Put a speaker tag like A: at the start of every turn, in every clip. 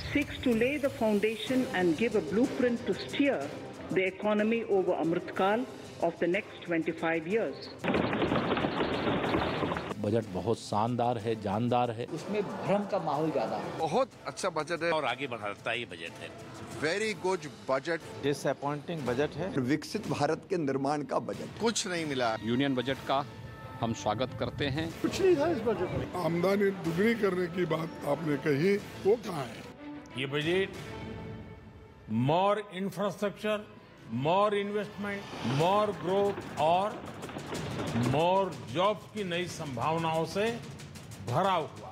A: seeks to lay the foundation and give a blueprint to steer the economy over Amritkal of the next 25 years.
B: Budget बहुत शानदार है, जानदार है।
C: उसमें भ्रम का माहौल ज्यादा है।
D: बहुत अच्छा बजट है
B: और आगे बढ़ाता ही बजट है।
D: Very good budget.
E: Disappointing budget है।
D: विकसित भारत के निर्माण का बजट कुछ नहीं मिला।
F: यूनियन बजट का हम स्वागत करते हैं।
G: कुछ नहीं था इस बजट में। आमदनी दुगनी करने की बात आपने कही, वो कहाँ है?
H: ये बजट मोर इंफ्रास्ट्रक्चर, मोर इन्वेस्टमेंट, मोर ग्रोथ और मोर जॉब्स की नई संभावनाओं से भरा हुआ।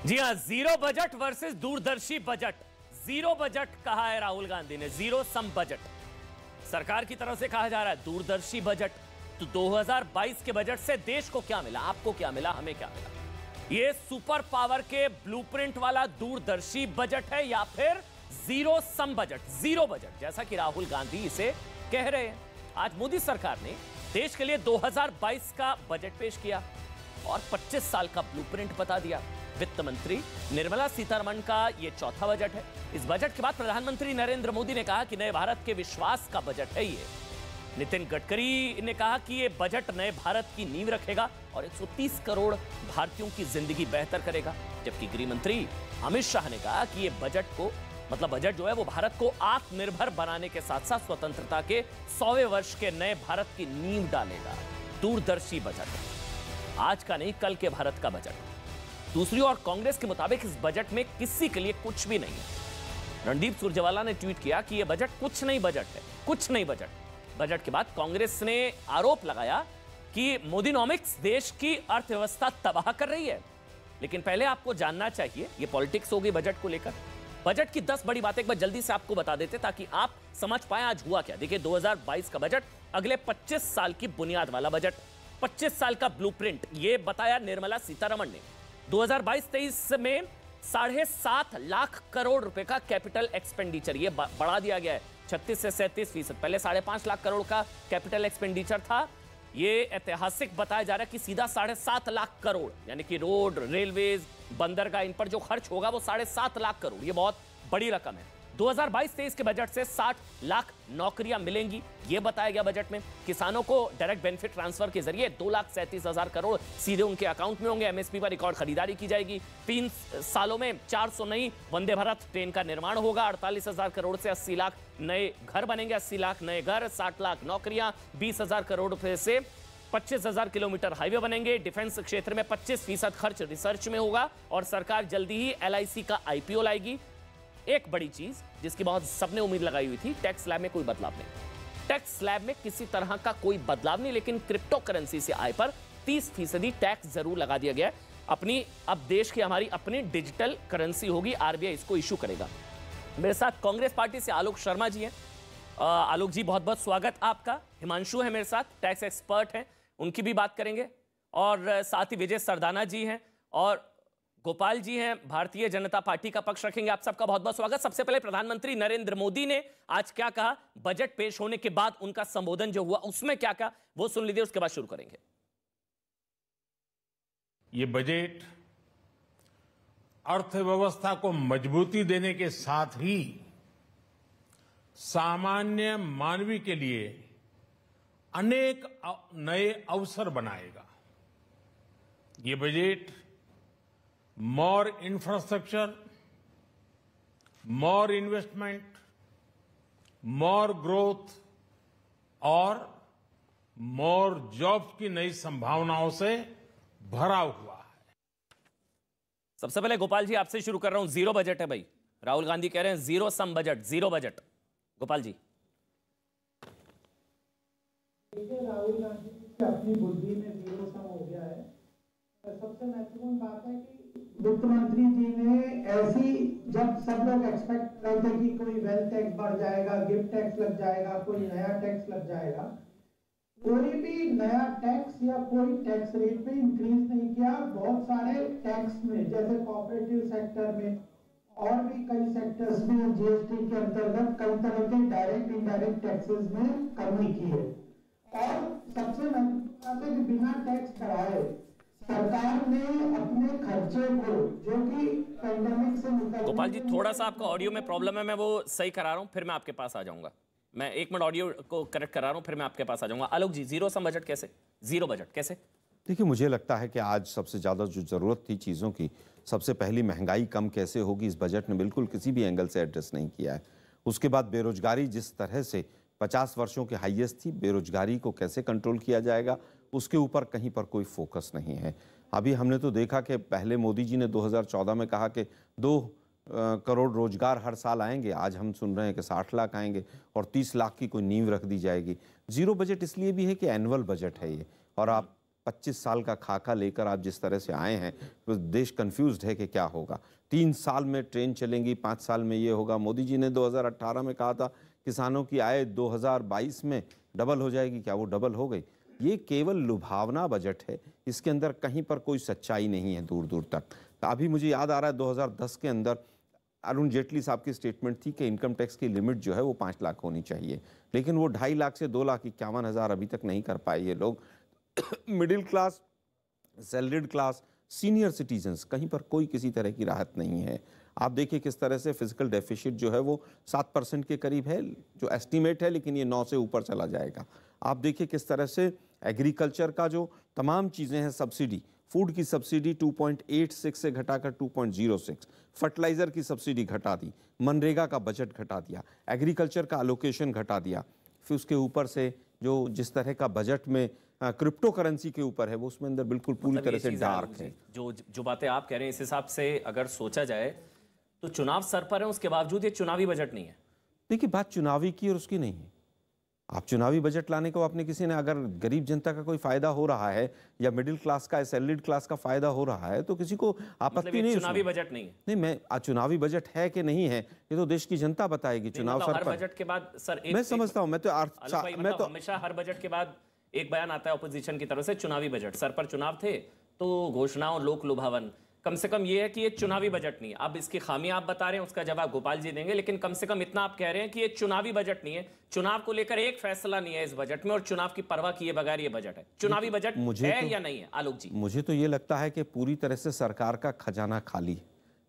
I: जी हां, जीरो बजट वर्सेस दूरदर्शी बजट। जीरो बजट कहा है राहुल गांधी ने, जीरो सम बजट सरकार की तरफ से कहा जा रहा है। दूरदर्शी बजट तो 2022 के बजट से देश को क्या मिला, आपको क्या मिला, हमें क्या मिला? ये सुपर पावर के ब्लूप्रिंट वाला दूरदर्शी बजट है या फिर zero sum budget, zero budget, जैसा कि राहुल गांधी इसे कह रहे हैं। आज मोदी सरकार ने देश के लिए 2022 का बजट पेश किया और 25 साल का ब्लूप्रिंट बता दिया। वित्त मंत्री निर्मला सीतारमण का यह चौथा बजट है। इस बजट के बाद प्रधानमंत्री नरेंद्र मोदी ने कहा कि नए भारत के विश्वास का बजट है ये। नितिन गडकरी ने कहा कि यह बजट नए भारत की नींव रखेगा और 130 करोड़ भारतीयों की जिंदगी बेहतर करेगा। जबकि गृह मंत्री अमित शाह ने कहा कि यह बजट को बजट जो है वो भारत को आत्मनिर्भर बनाने के साथ साथ स्वतंत्रता के 100वें वर्ष के नए भारत की नींव डालेगा। दूरदर्शी बजट, आज का नहीं कल के भारत का बजट। दूसरी ओर कांग्रेस के मुताबिक इस बजट में किसी के लिए कुछ भी नहीं है। रणदीप सुरजेवाला ने ट्वीट किया कि यह बजट कुछ नहीं बजट है, कुछ नहीं बजट। बजट के बाद कांग्रेस ने आरोप लगाया कि मोदीनॉमिक्स देश की अर्थव्यवस्था तबाह कर रही है। लेकिन पहले आपको जानना चाहिए, यह पॉलिटिक्स होगी बजट को लेकर। बजट की 10 बड़ी बातें एक बार जल्दी से आपको बता देते ताकि आप समझ पाएं आज हुआ क्या। देखिए, 2022 का बजट अगले 25 साल की बुनियाद वाला बजट, 25 साल का ब्लूप्रिंट, यह बताया निर्मला सीतारमण ने। 2022-23 में 7.5 लाख करोड़ रुपए का कैपिटल एक्सपेंडिचर ये बढ़ा दिया गया है 36 से 37%। पहले 5.5 लाख करोड़ का कैपिटल एक्सपेंडिचर था। ये ऐतिहासिक बताया जा रहा है कि सीधा 7.5 लाख करोड़, यानी कि रोड, रेलवेज, बंदरगाह, इन पर जो खर्च होगा वो 7.5 लाख करोड़। ये बहुत बड़ी रकम है। 2022-23 के बजट से 60 लाख नौकरियां मिलेंगी, ये बताया गया बजट में। किसानों को डायरेक्ट बेनिफिट ट्रांसफर के जरिए 2,37,000 करोड़ सीधे उनके अकाउंट में होंगे। एमएसपी पर रिकॉर्ड खरीदारी की जाएगी। 3 सालों में 400 नई वंदे भारत ट्रेन का निर्माण होगा। 48,000 करोड़ से 80 लाख नए घर बनेंगे। 80 लाख नए घर, 60 लाख नौकरियां, 20,000 करोड़ रुपए से 25,000 किलोमीटर हाईवे बनेंगे। डिफेंस क्षेत्र में 25% खर्च रिसर्च में होगा और सरकार जल्दी ही LIC का IPO लाएगी। एक बड़ी चीज जिसकी बहुत सबने उम्मीद लगाई हुई थी, टैक्स स्लैब में कोई बदलाव नहीं। टैक्स स्लैब में किसी तरह का कोई बदलाव नहीं, लेकिन क्रिप्टो करेंसी से आय पर 30% टैक्स जरूर लगा दिया गया है। अब देश की हमारी अपनी डिजिटल करेंसी होगी, RBI इसको इशू करेगा। मेरे साथ कांग्रेस पार्टी से आलोक शर्मा जी हैं। आलोक जी, बहुत बहुत स्वागत आपका। हिमांशु है मेरे साथ, टैक्स एक्सपर्ट हैं, उनकी भी बात करेंगे। और साथ ही विजय सरदाना जी हैं और गोपाल जी हैं, भारतीय जनता पार्टी का पक्ष रखेंगे। आप सबका बहुत बहुत स्वागत। सबसे पहले प्रधानमंत्री नरेंद्र मोदी ने आज क्या कहा, बजट पेश होने के बाद उनका संबोधन जो हुआ उसमें क्या कहा, वो सुन लीजिए, उसके बाद शुरू करेंगे।
H: ये बजट अर्थव्यवस्था को मजबूती देने के साथ ही सामान्य मानवी के लिए अनेक नए अवसर बनाएगा। ये बजट मोर इंफ्रास्ट्रक्चर, मोर इन्वेस्टमेंट, मोर ग्रोथ और मोर जॉब्स की नई संभावनाओं से भरा हुआ है।
I: सबसे पहले गोपाल जी आपसे शुरू कर रहा हूं। जीरो बजट है भाई, राहुल गांधी कह रहे हैं zero sum budget, zero budget. Gopal ji.
J: Rahul Gandhi की अपनी बुद्धि में जीरो सम हो गया है। सबसे महत्वपूर्ण बात है कि वित्त मंत्री जी ने ऐसी, जब सब लोग एक्सपेक्ट कर रहे थे कि कोई वेल्थ टैक्स बढ़ जाएगा, गिफ्ट टैक्स लग जाएगा, कोई नया टैक्स लग जाएगा, कोई भी नया टैक्स या कोई टैक्स रेट में इंक्रीज नहीं किया। बहुत सारे टैक्स में, जैसे कोऑपरेटिव सेक्टर में और भी कई सेक्टर्स में GST के अंतर्गत कई तरह के डायरेक्ट इनडायरेक्ट टैक्सेस में कमी की है। और सबसे महत्वपूर्ण बात है कि बिना टैक्स बढ़ाए सरकार ने अपने खर्चे को, जो कि पैंडेमिक से निकलने,
I: गोपाल जी थोड़ा सा आपका ऑडियो में प्रॉब्लम है, मैं वो सही करा रहा हूं, फिर मैं आपके पास आ जाऊंगा। मैं 1 मिनट ऑडियो को करेक्ट करा रहा हूं, फिर मैं आपके पास आ जाऊंगा। आलोक जी, जीरो सम बजट कैसे, जीरो बजट कैसे?
K: देखिए, मुझे लगता है कि आज सबसे ज़्यादा जो ज़रूरत थी चीज़ों की, सबसे पहली महंगाई कम कैसे होगी, इस बजट ने बिल्कुल किसी भी एंगल से एड्रेस नहीं किया है। उसके बाद बेरोजगारी जिस तरह से 50 वर्षों के हाईएस्ट थी, बेरोजगारी को कैसे कंट्रोल किया जाएगा, उसके ऊपर कहीं पर कोई फोकस नहीं है। अभी हमने तो देखा कि पहले मोदी जी ने 2014 में कहा कि 2 करोड़ रोजगार हर साल आएंगे, आज हम सुन रहे हैं कि 60 लाख आएंगे और 30 लाख की कोई नींव रख दी जाएगी। जीरो बजट इसलिए भी है कि एनुअल बजट है ये, और आप 25 साल का खाका लेकर आप जिस तरह से आए हैं तो देश कंफ्यूज्ड है कि क्या होगा। 3 साल में ट्रेन चलेंगी, 5 साल में ये होगा। मोदी जी ने 2018 में कहा था किसानों की आय 2022 में डबल हो जाएगी, क्या वो डबल हो गई? ये केवल लुभावना बजट है, इसके अंदर कहीं पर कोई सच्चाई नहीं है दूर दूर तक। अभी मुझे याद आ रहा है 2010 के अंदर अरुण जेटली साहब की स्टेटमेंट थी कि इनकम टैक्स की लिमिट जो है वो 5 लाख होनी चाहिए, लेकिन वो 2.5 लाख से 2,51,000 अभी तक नहीं कर पाए ये लोग। Middle class, salaried class, senior citizens, कहीं पर कोई किसी तरह की राहत नहीं है। आप देखिए किस तरह से फिजिकल डेफिसिट जो है वो 7% के करीब है, जो एस्टीमेट है, लेकिन ये 9 से ऊपर चला जाएगा। आप देखिए किस तरह से एग्रीकल्चर का जो तमाम चीज़ें हैं, सब्सिडी, फूड की सब्सिडी 2.86 से घटाकर 2.06, फर्टिलाइज़र की सब्सिडी घटा दी, मनरेगा का बजट घटा दिया, एग्रीकल्चर का अलोकेशन घटा दिया। फिर उसके ऊपर से जो जिस तरह का बजट में क्रिप्टो करेंसी के ऊपर है, वो उसमें अंदर बिल्कुल पूरी तरह से डार्क है।
I: जो बातें आप कह रहे हैं, इस हिसाब से अगर सोचा जाए तो चुनाव सर पर है, उसके बावजूद ये चुनावी बजट नहीं है।
K: देखिए, बात चुनावी की और उसकी नहीं है। आप चुनावी बजट लाने को आपने किसी ने, अगर गरीब जनता का कोई फायदा हो रहा है या मिडिल क्लास का, सैलरीड क्लास का फायदा हो रहा है, तो किसी को आपत्ति नहीं।
I: चुनावी बजट नहीं है।
K: नहीं, मैं चुनावी बजट है कि नहीं है ये तो देश की जनता बताएगी। चुनाव सर पर,
I: हर बजट के बाद सर
K: मैं समझता हूँ, मैं तो
I: हमेशा हर बजट के बाद एक बयान आता है ऑपोजिशन की तरफ से, चुनावी बजट, सर पर चुनाव थे तो घोषणाओं, लोक लुभावन। कम से कम ये है कि ये चुनावी बजट नहीं है। अब इसकी खामियां आप बता रहे हैं, उसका जवाब गोपाल जी देंगे, लेकिन कम से कम इतना आप कह रहे हैं कि ये चुनावी बजट नहीं है, चुनाव को लेकर एक फैसला नहीं है इस बजट में, और चुनाव की परवाह किए बगैर ये बजट है। चुनावी बजट है या नहीं है आलोक जी?
K: मुझे तो ये लगता है कि पूरी तरह से सरकार का खजाना खाली है।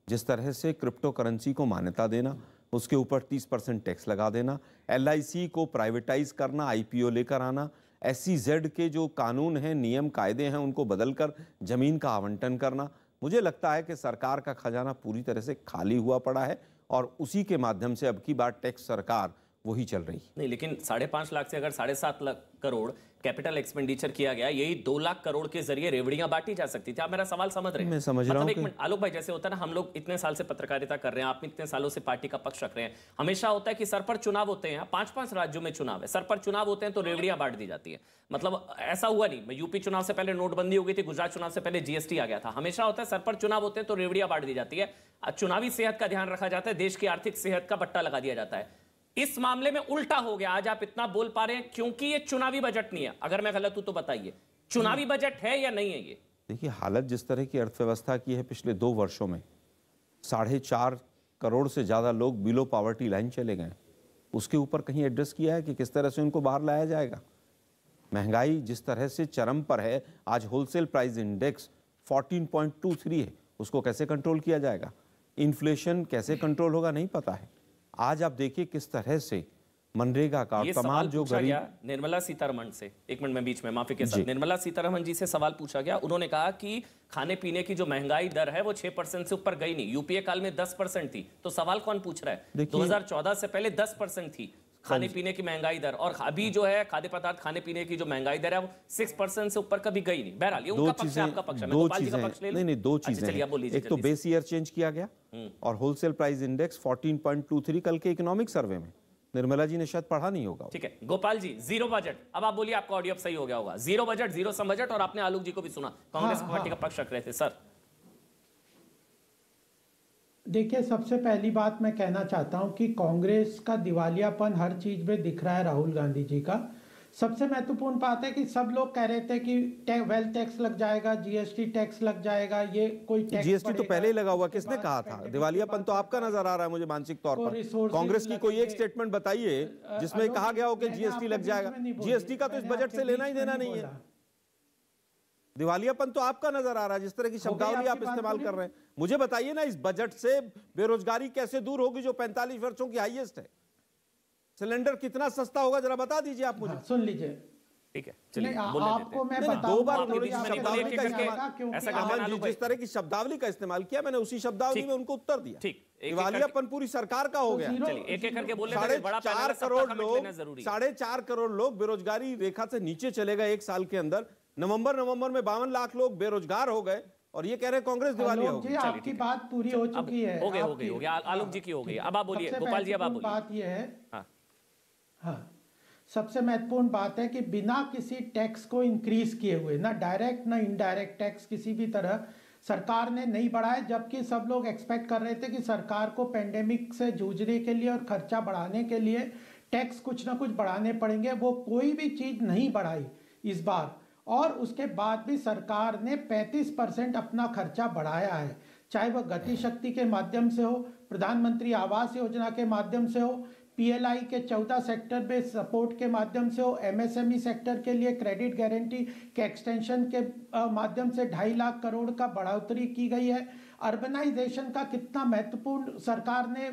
K: जिस तरह से क्रिप्टो करेंसी को मान्यता देना, उसके ऊपर 30% टैक्स लगा देना, LIC को प्राइवेटाइज करना, IPO लेकर आना, SEZ के जो कानून हैं, नियम कायदे हैं, उनको बदलकर जमीन का आवंटन करना, मुझे लगता है कि सरकार का खजाना पूरी तरह से खाली हुआ पड़ा है, और उसी के माध्यम से अब की बार टैक्स सरकार वही चल रही
I: नहीं। लेकिन 5.5 लाख से अगर 7.5 लाख करोड़ कैपिटल एक्सपेंडिचर किया गया, यही 2 लाख करोड़ के जरिए रेवड़ियां बांटी जा सकती थी। आप मेरा सवाल समझ रहे हैं?
K: मैं समझ रहा हूं।
I: एक मिनट आलोक भाई, जैसे होता है ना, हम लोग इतने साल से पत्रकारिता कर रहे हैं, आप इतने सालों से पार्टी का पक्ष रख रहे हैं, हमेशा होता है कि सर पर चुनाव होते हैं, 5-5 राज्यों में चुनाव है, सर पर चुनाव होते हैं तो रेवड़ियां बांट दी जाती है। मतलब ऐसा हुआ नहीं, यूपी चुनाव से पहले नोटबंदी हो गई थी, गुजरात चुनाव से पहले GST आ गया था। हमेशा होता है सर पर चुनाव होते हैं तो रेवड़ियां बांट दी जाती है, चुनावी सेहत का ध्यान रखा जाता है, देश की आर्थिक सेहत का बट्टा लगा दिया जाता है। इस मामले में उल्टा हो गया। आज आप इतना बोल पा रहे हैं क्योंकि ये चुनावी बजट नहीं है। अगर मैं गलत हूं तो बताइए, चुनावी बजट है या नहीं है ये?
K: देखिए, हालत जिस तरह की अर्थव्यवस्था की है पिछले 2 वर्षों में, 4.5 करोड़ से ज्यादा लोग बिलो पॉवर्टी लाइन चले गए, उसके ऊपर कहीं एड्रेस किया है कि किस तरह से उनको बाहर लाया जाएगा? महंगाई जिस तरह से चरम पर है, आज होलसेल प्राइस इंडेक्स 14.23 है, उसको कैसे कंट्रोल किया जाएगा? इन्फ्लेशन कैसे कंट्रोल होगा, नहीं पता है। आज आप देखिए किस तरह से मनरेगा का तमाम जो गरीब,
I: निर्मला सीतारमण से, एक मिनट में बीच में माफी के साथ, निर्मला सीतारमण जी से सवाल पूछा गया, उन्होंने कहा कि खाने पीने की जो महंगाई दर है वो 6% से ऊपर गई नहीं, यूपीए काल में 10% थी। तो सवाल कौन पूछ रहा है? 2014 से पहले 10% थी खाने पीने की महंगाई दर, और अभी जो है खाद्य पदार्थ खाने पीने की जो महंगाई दर है वो 6% से ऊपर कभी गई नहीं। बहरहाल ये उनका पक्ष है, आपका पक्ष है, मैं गोपाल जी का पक्ष ले लूं।
K: नहीं, 2 चीजें हैं। एक तो बेस ईयर चेंज किया गया, और होलसेल प्राइस इंडेक्स 14.23 कल के इकोनॉमिक सर्वे में, निर्मला जी ने शायद पढ़ा नहीं होगा।
I: ठीक है गोपाल जी, जीरो बजट, अब आप बोलिए, आपका ऑडियो अब सही हो गया होगा। Zero budget, zero sum budget, और आपने आलोक जी को भी सुना, कांग्रेस पार्टी का पक्ष रख रहे थे। सर
J: देखिए, सबसे पहली बात मैं कहना चाहता हूं कि कांग्रेस का दिवालियापन हर चीज में दिख रहा है राहुल गांधी जी का। सबसे महत्वपूर्ण बात है कि सब लोग कह रहे थे कि वेल्थ टैक्स लग जाएगा, जीएसटी टैक्स लग जाएगा, ये कोई टैक्स
K: जीएसटी तो पहले ही लगा हुआ, किसने कहा था? दिवालियापन तो आपका नजर आ रहा है मुझे मानसिक तौर पर। कांग्रेस की कोई एक स्टेटमेंट बताइए जिसमें कहा गया हो कि जीएसटी लग जाएगा। जीएसटी का तो इस बजट से लेना ही देना नहीं है। दिवालियापन तो आपका नजर आ रहा है, जिस तरह की शब्दावली आप इस्तेमाल कर रहे हैं। मुझे बताइए ना, इस बजट से बेरोजगारी कैसे दूर होगी जो 45 वर्षों की हाईएस्ट है? सिलेंडर कितना सस्ता होगा जरा बता दीजिए आप मुझे।
J: सुन लीजिए,
I: ठीक है, चलिए
J: आपको मैं
K: दो बार
I: जिस
K: तरह की शब्दावली का इस्तेमाल किया मैंने, उसी शब्दावली में उनको उत्तर दिया। ठीक, दिवालियापन पूरी सरकार का हो गया।
I: एक एक करके बोलने
K: 4.5 करोड़ लोग बेरोजगारी रेखा से नीचे चले गए एक साल के अंदर। नवंबर में 52 लाख लोग बेरोजगार हो गए और ये कह रहे कांग्रेस दिवालिया हो गई।
J: आपकी बात पूरी हो चुकी है।
I: हो गई आलोक जी की हो गई। अब आप बोलिए गोपाल जी, अब आप बोलिए।
J: बात ये है, हाँ, सबसे महत्वपूर्ण बात है कि बिना किसी टैक्स को इंक्रीज किए हुए, ना डायरेक्ट ना इनडायरेक्ट टैक्स किसी भी तरह सरकार ने नहीं बढ़ाया, जबकि सब लोग एक्सपेक्ट कर रहे थे कि सरकार को पेंडेमिक से जूझने के लिए और खर्चा बढ़ाने के लिए टैक्स कुछ ना कुछ बढ़ाने पड़ेंगे। वो कोई भी चीज नहीं बढ़ाई इस बार, और उसके बाद भी सरकार ने 35% अपना खर्चा बढ़ाया है, चाहे वह गति शक्ति के माध्यम से हो, प्रधानमंत्री आवास योजना के माध्यम से हो, पीएलआई के 14 सेक्टर पे सपोर्ट के माध्यम से हो, एमएसएमई सेक्टर के लिए क्रेडिट गारंटी के एक्सटेंशन के माध्यम से 2.5 लाख करोड़ का बढ़ोतरी की गई है। अर्बनाइजेशन का कितना महत्वपूर्ण सरकार ने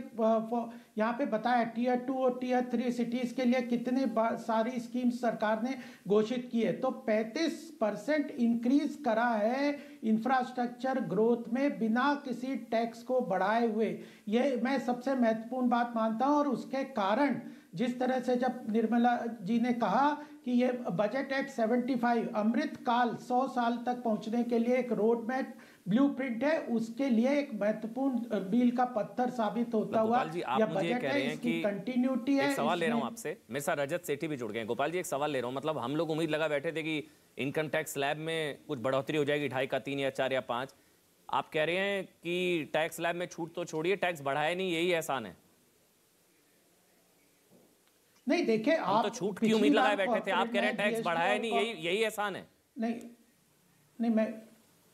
J: यहाँ पे बताया, टियर 2 और टियर 3 सिटीज के लिए कितने सारी स्कीम्स सरकार ने घोषित की है। तो 35% इंक्रीज करा है इंफ्रास्ट्रक्चर ग्रोथ में बिना किसी टैक्स को बढ़ाए हुए। ये मैं सबसे महत्वपूर्ण बात मानता हूँ। और उसके कारण जिस तरह से जब निर्मला जी ने कहा कि ये बजट एट 75 अमृत काल 100 साल तक पहुंचने के लिए एक रोड मैप ब्लूप्रिंट है, उसके लिए एक महत्वपूर्ण मील का पत्थर साबित होता हुआ
I: यह बजट है, इसकी
J: कंटिन्यूटी है।
I: एक सवाल ले रहा हूं आपसे, मेरे साथ रजत सेठी भी जुड़ गए हैं। गोपाल जी, एक सवाल ले रहा हूं, मतलब हम लोग उम्मीद लगा बैठे थे कि इनकम टैक्स स्लैब में कुछ बढ़ोतरी हो जाएगी, 2.5 का 3 या 4 या 5। आप कह रहे हैं कि टैक्स स्लैब में छूट तो छोड़िए, टैक्स बढ़ाया नहीं, यही एहसान है?
J: नहीं देखिए, आप
I: तो छूट की उम्मीद लगाए बैठे थे, आप कह रहे हैं टैक्स बढ़ाया नहीं, यही एहसान है?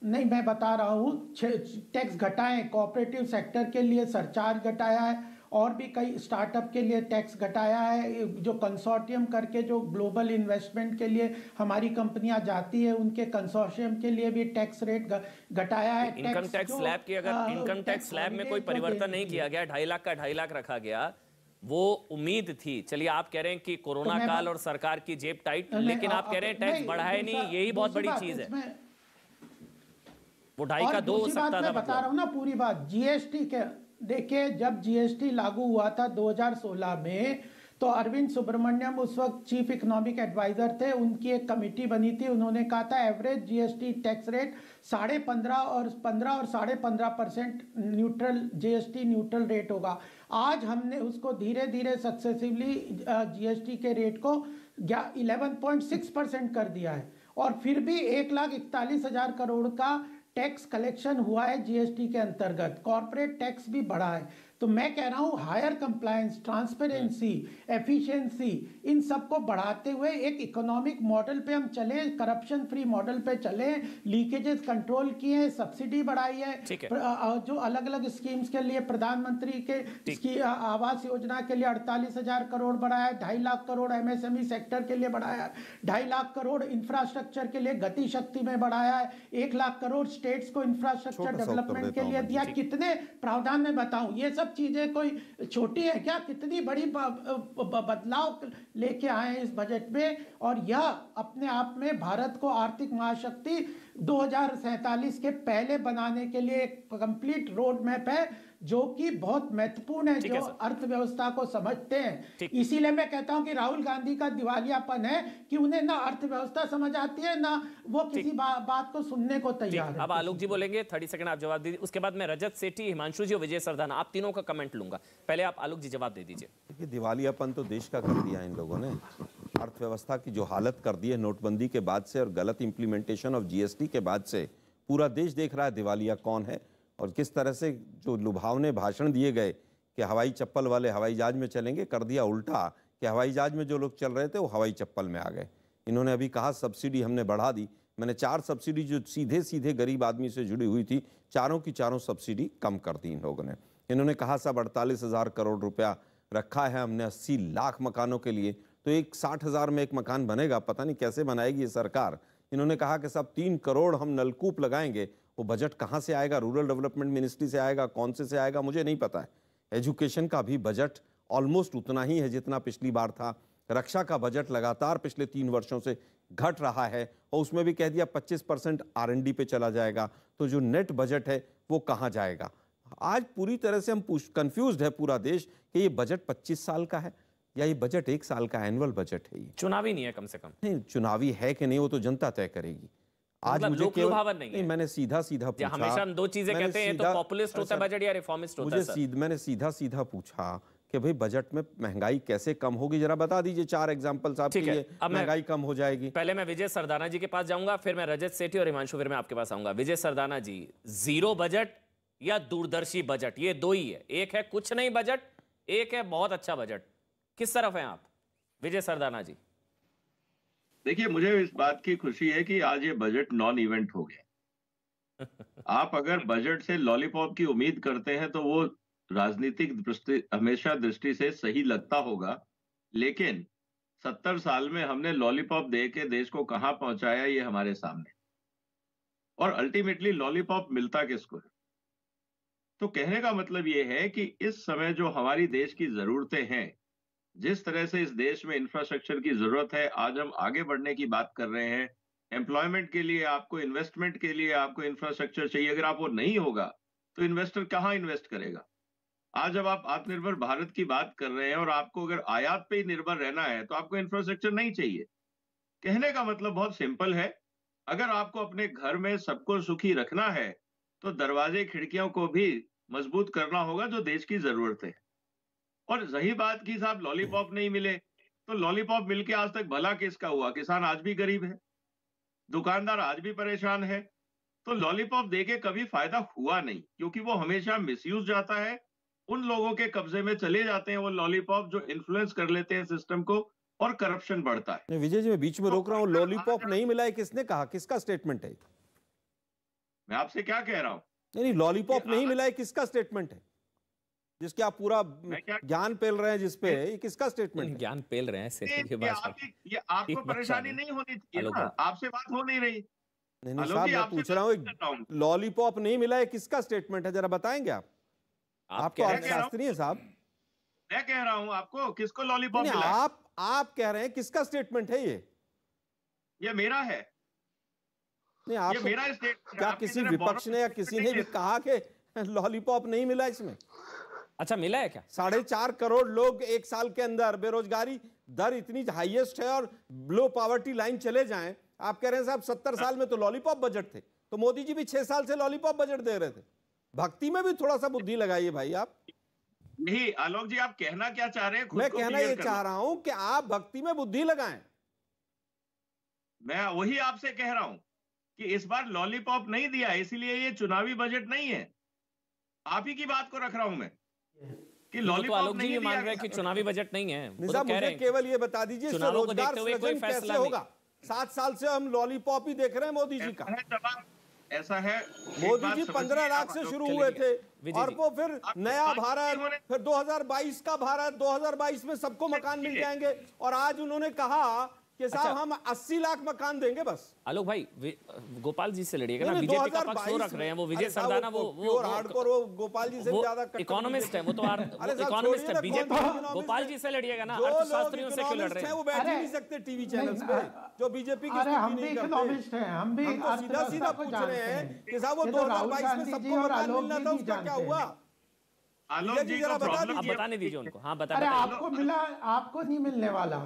J: नहीं, मैं बता रहा हूँ टैक्स घटाए, कोऑपरेटिव सेक्टर के लिए सरचार्ज घटाया है, और भी कई स्टार्टअप के लिए टैक्स घटाया है। जो कंसोर्टियम करके जो ग्लोबल इन्वेस्टमेंट के लिए हमारी कंपनियां जाती है, उनके कंसोर्टियम के लिए भी टैक्स रेट घटाया है।
I: इनकम टैक्स स्लैब की अगर इनकम टैक्स स्लैब में कोई परिवर्तन नहीं किया गया, 2.5 लाख का 2.5 लाख रखा गया, वो उम्मीद थी। चलिए, आप कह रहे हैं कि कोरोना काल और सरकार की जेब टाइट, लेकिन आप कह रहे हैं टैक्स बढ़ाया नहीं, यही बहुत बड़ी चीज है। वो 2.5 का 2 हो सकता था।
J: बता रहा हूँ ना पूरी बात। जीएसटी के देखिए, जब जीएसटी लागू हुआ था 2016 में, तो अरविंद सुब्रमण्यम उस वक्त चीफ इकोनॉमिक एडवाइजर थे, उनकी एक कमेटी बनी थी। उन्होंने कहा था एवरेज जीएसटी टैक्स रेट 15.5 और 15.5% न्यूट्रल जीएसटी न्यूट्रल रेट होगा। आज हमने उसको धीरे धीरे सक्सेसिवली जीएसटी के रेट को 11.6% कर दिया है, और फिर भी 1,41,000 करोड़ का टैक्स कलेक्शन हुआ है जीएसटी के अंतर्गत। कॉर्पोरेट टैक्स भी बढ़ा है। तो मैं कह रहा हूं हायर कंप्लायंस, ट्रांसपेरेंसी, एफिशिएंसी, इन सबको बढ़ाते हुए एक इकोनॉमिक मॉडल पे हम चले, करप्शन फ्री मॉडल पे चले, लीकेजेस कंट्रोल किए, सब्सिडी बढ़ाई है, जो अलग अलग स्कीम्स के लिए प्रधानमंत्री के आवास योजना के लिए 48,000 करोड़ बढ़ाया, 2.5 लाख करोड़ एमएसएमई सेक्टर के लिए बढ़ाया, 2.5 लाख करोड़ इंफ्रास्ट्रक्चर के लिए गति शक्ति में बढ़ाया है, 1 लाख करोड़ स्टेट्स को इंफ्रास्ट्रक्चर डेवलपमेंट के लिए दिया। कितने प्रावधान में बताऊं, ये सब चीजें कोई छोटी है क्या? कितनी बड़ी बदलाव लेके आए इस बजट में, और यह अपने आप में भारत को आर्थिक महाशक्ति 2047 के पहले बनाने के लिए एक कंप्लीट रोड मैप है, जो कि बहुत महत्वपूर्ण है, जो अर्थव्यवस्था को समझते हैं। इसीलिए मैं कहता हूं कि राहुल गांधी का दिवालियापन है कि उन्हें ना अर्थव्यवस्था समझ आती है, ना वो किसी बात को सुनने को तैयार है।
I: अब आलोक जी बोलेंगे, 30 सेकंड आप जवाब दीजिए, उसके बाद मैं रजत सेठी, हिमांशु जी और विजय सरदाना, आप तीनों का कमेंट लूंगा। पहले आप आलोक जी जवाब दे दीजिए।
K: दिवालियापन तो देश का कर दिया इन लोगों ने, अर्थव्यवस्था की जो हालत कर दी है नोटबंदी के बाद से और गलत इंप्लीमेंटेशन ऑफ जीएसटी के बाद से, पूरा देश देख रहा है दिवालिया कौन है। और किस तरह से जो लुभावने भाषण दिए गए कि हवाई चप्पल वाले हवाई जहाज में चलेंगे, कर दिया उल्टा कि हवाई जहाज में जो लोग चल रहे थे वो हवाई चप्पल में आ गए। इन्होंने अभी कहा सब्सिडी हमने बढ़ा दी। मैंने 4 सब्सिडी जो सीधे सीधे गरीब आदमी से जुड़ी हुई थी, चारों की चारों सब्सिडी कम कर दी इन लोगों ने। इन्होंने कहा सब 48,000 करोड़ रुपया रखा है हमने 80 लाख मकानों के लिए, तो एक 60,000 में एक मकान बनेगा, पता नहीं कैसे बनाएगी ये सरकार। इन्होंने कहा कि सब 3 करोड़ हम नलकूप लगाएंगे। वो बजट कहाँ से आएगा? रूरल डेवलपमेंट मिनिस्ट्री से आएगा, कौन से आएगा मुझे नहीं पता है। एजुकेशन का भी बजट ऑलमोस्ट उतना ही है जितना पिछली बार था। रक्षा का बजट लगातार पिछले 3 वर्षों से घट रहा है और उसमें भी कह दिया 25% R&D पे चला जाएगा। तो जो नेट बजट है वो कहाँ जाएगा? आज पूरी तरह से हम कंफ्यूज्ड है पूरा देश कि ये बजट 25 साल का है या ये बजट 1 साल का एनुअल बजट है। ये
I: चुनावी नहीं है कम से कम।
K: नहीं, चुनावी है कि नहीं वो तो जनता तय करेगी। आज
I: मतलब
K: मुझे केवल
I: नहीं,
K: मैंने सीधा पूछा।
I: हमेशा हम 2 चीजें कहते हैं, तो पॉपुलिस्ट होता है बजट या रिफॉर्मिस्ट होता है सर?
K: मैंने सीधा पूछा कि भाई बजट में महंगाई कैसे कम होगी, जरा बता दीजिए 4 एग्जांपल्स आपके लिए महंगाई कम हो जाएगी।
I: पहले मैं विजय सरदाना जी के पास जाऊंगा, फिर मैं रजत सेठी और हिमांशु, फिर मैं आपके पास आऊंगा। विजय सरदाना जी, जीरो बजट या दूरदर्शी बजट, ये 2 ही है। एक है कुछ नहीं बजट, एक है बहुत अच्छा बजट। किस तरफ हैं आप विजय सरदाना जी?
L: देखिए, मुझे इस बात की खुशी है कि आज ये बजट नॉन इवेंट हो गया। आप अगर बजट से लॉलीपॉप की उम्मीद करते हैं तो वो राजनीतिक हमेशा दृष्टि से सही लगता होगा, लेकिन 70 साल में हमने लॉलीपॉप दे के देश को कहां पहुंचाया ये हमारे सामने। और अल्टीमेटली लॉलीपॉप मिलता किसको है? तो कहने का मतलब ये है कि इस समय जो हमारी देश की जरूरतें हैं, जिस तरह से इस देश में इंफ्रास्ट्रक्चर की जरूरत है, आज हम आगे बढ़ने की बात कर रहे हैं। एम्प्लॉयमेंट के लिए आपको, इन्वेस्टमेंट के लिए आपको इंफ्रास्ट्रक्चर चाहिए। अगर आप वो नहीं होगा तो इन्वेस्टर कहां इन्वेस्ट करेगा? आज जब आप आत्मनिर्भर भारत की बात कर रहे हैं और आपको अगर आयात पे ही निर्भर रहना है तो आपको इंफ्रास्ट्रक्चर नहीं चाहिए। कहने का मतलब बहुत सिंपल है, अगर आपको अपने घर में सबको सुखी रखना है तो दरवाजे खिड़कियों को भी मजबूत करना होगा, जो देश की जरूरत है। और रही बात की साहब लॉलीपॉप नहीं मिले, तो लॉलीपॉप मिलके आज तक भला किसका हुआ? किसान आज भी गरीब है, दुकानदार आज भी परेशान है। तो लॉलीपॉप देके कभी फायदा हुआ नहीं, क्योंकि वो हमेशा मिसयूज जाता है। उन लोगों के कब्जे में चले जाते हैं वो लॉलीपॉप जो इन्फ्लुएंस कर लेते हैं सिस्टम को, और करप्शन बढ़ता है।
K: विजय जी, मैं बीच में रोक रहा हूँ। लॉलीपॉप नहीं मिला है किसने कहा? किसका स्टेटमेंट है?
L: मैं आपसे क्या कह रहा हूँ?
K: नहीं, लॉलीपॉप नहीं मिला है किसका स्टेटमेंट है? जिसके आप पूरा ज्ञान पेल रहे हैं जिसपे, ये किसका स्टेटमेंट है?
I: ज्ञान पेल रहे हैं
L: ये आपको परेशानी नहीं होनी चाहिए ना, आपसे बात हो नहीं रही।
K: नहीं साहब, मैं पूछ रहा हूँ लॉलीपॉप नहीं मिला है किसका स्टेटमेंट है, जरा बताएंगे आप? आप तो अर्थशास्त्री हैं साहब।
L: मैं कह रहा हूं आपको, किसको लॉलीपॉप मिला?
K: आप कह रहे हैं किसका स्टेटमेंट है
L: ये मेरा है।
K: नहीं, आप
L: मेरा स्टेटमेंट।
K: क्या किसी विपक्ष ने या किसी ने भी कहा कि लॉलीपॉप नहीं मिला इसमें?
I: अच्छा, मिला है क्या?
K: 4.5 करोड़ लोग 1 साल के अंदर, बेरोजगारी दर इतनी हाईएस्ट है और लो पॉवर्टी लाइन चले जाएं। आप कह रहे हैं साहब 70 साल में तो लॉलीपॉप बजट थे, तो मोदी जी भी 6 साल से लॉलीपॉप बजट दे रहे थे। भक्ति में भी थोड़ा सा बुद्धि लगाइए भाई आप।
L: नहीं आलोक जी, आप कहना क्या चाह रहे हैं?
K: मैं कहना ये चाह रहा हूं कि आप भक्ति में बुद्धि लगाएं।
L: मैं वही आपसे कह रहा हूं कि इस बार लॉलीपॉप नहीं दिया, इसीलिए ये चुनावी बजट नहीं है। आप ही की बात को रख रहा हूं मैं कि लॉलीपॉप नहीं दिया।
I: मान रहे हैं कि चुनावी बजट नहीं है।
K: मुझे केवल ये बता दीजिए रोजगार सृजन कैसे होगा? 7 साल से हम लॉलीपॉप ही देख रहे हैं मोदी जी का।
L: ऐसा है,
K: मोदी जी 15 लाख से शुरू हुए थे और वो फिर नया भारत, फिर 2022 का भारत, 2022 में सबको मकान मिल जाएंगे। और आज उन्होंने कहा कि साहब हम 80 लाख मकान देंगे बस।
I: आलोक भाई, गोपाल जी से लड़िएगा ना, बीजेपी का पक्ष क्यों रख रहे हैं? वो विजय सरदाना वो
K: हार्डकोर, वो गोपाल जी से ज्यादा
I: इकोनॉमिस्ट है, वो तो इकोनॉमिस्ट है। बीजेपी गोपाल जी से लड़िएगा ना, अर्थशास्त्रियों से क्यों लड़ रहे हैं?
K: वो बैठ नहीं सकते टीवी चैनल्स पे जो बीजेपी की
J: हम भी इकोनॉमिस्ट हैं, हम भी
K: सीधा पूछ रहे हैं कि साहब वो 2022 में सबको मकान मिलना था, उसका क्या हुआ?
L: आलोक जी जरा
I: बताने दीजिए उनको। हाँ बताइए।
J: आपको मिला, आपको नहीं मिलने वाला।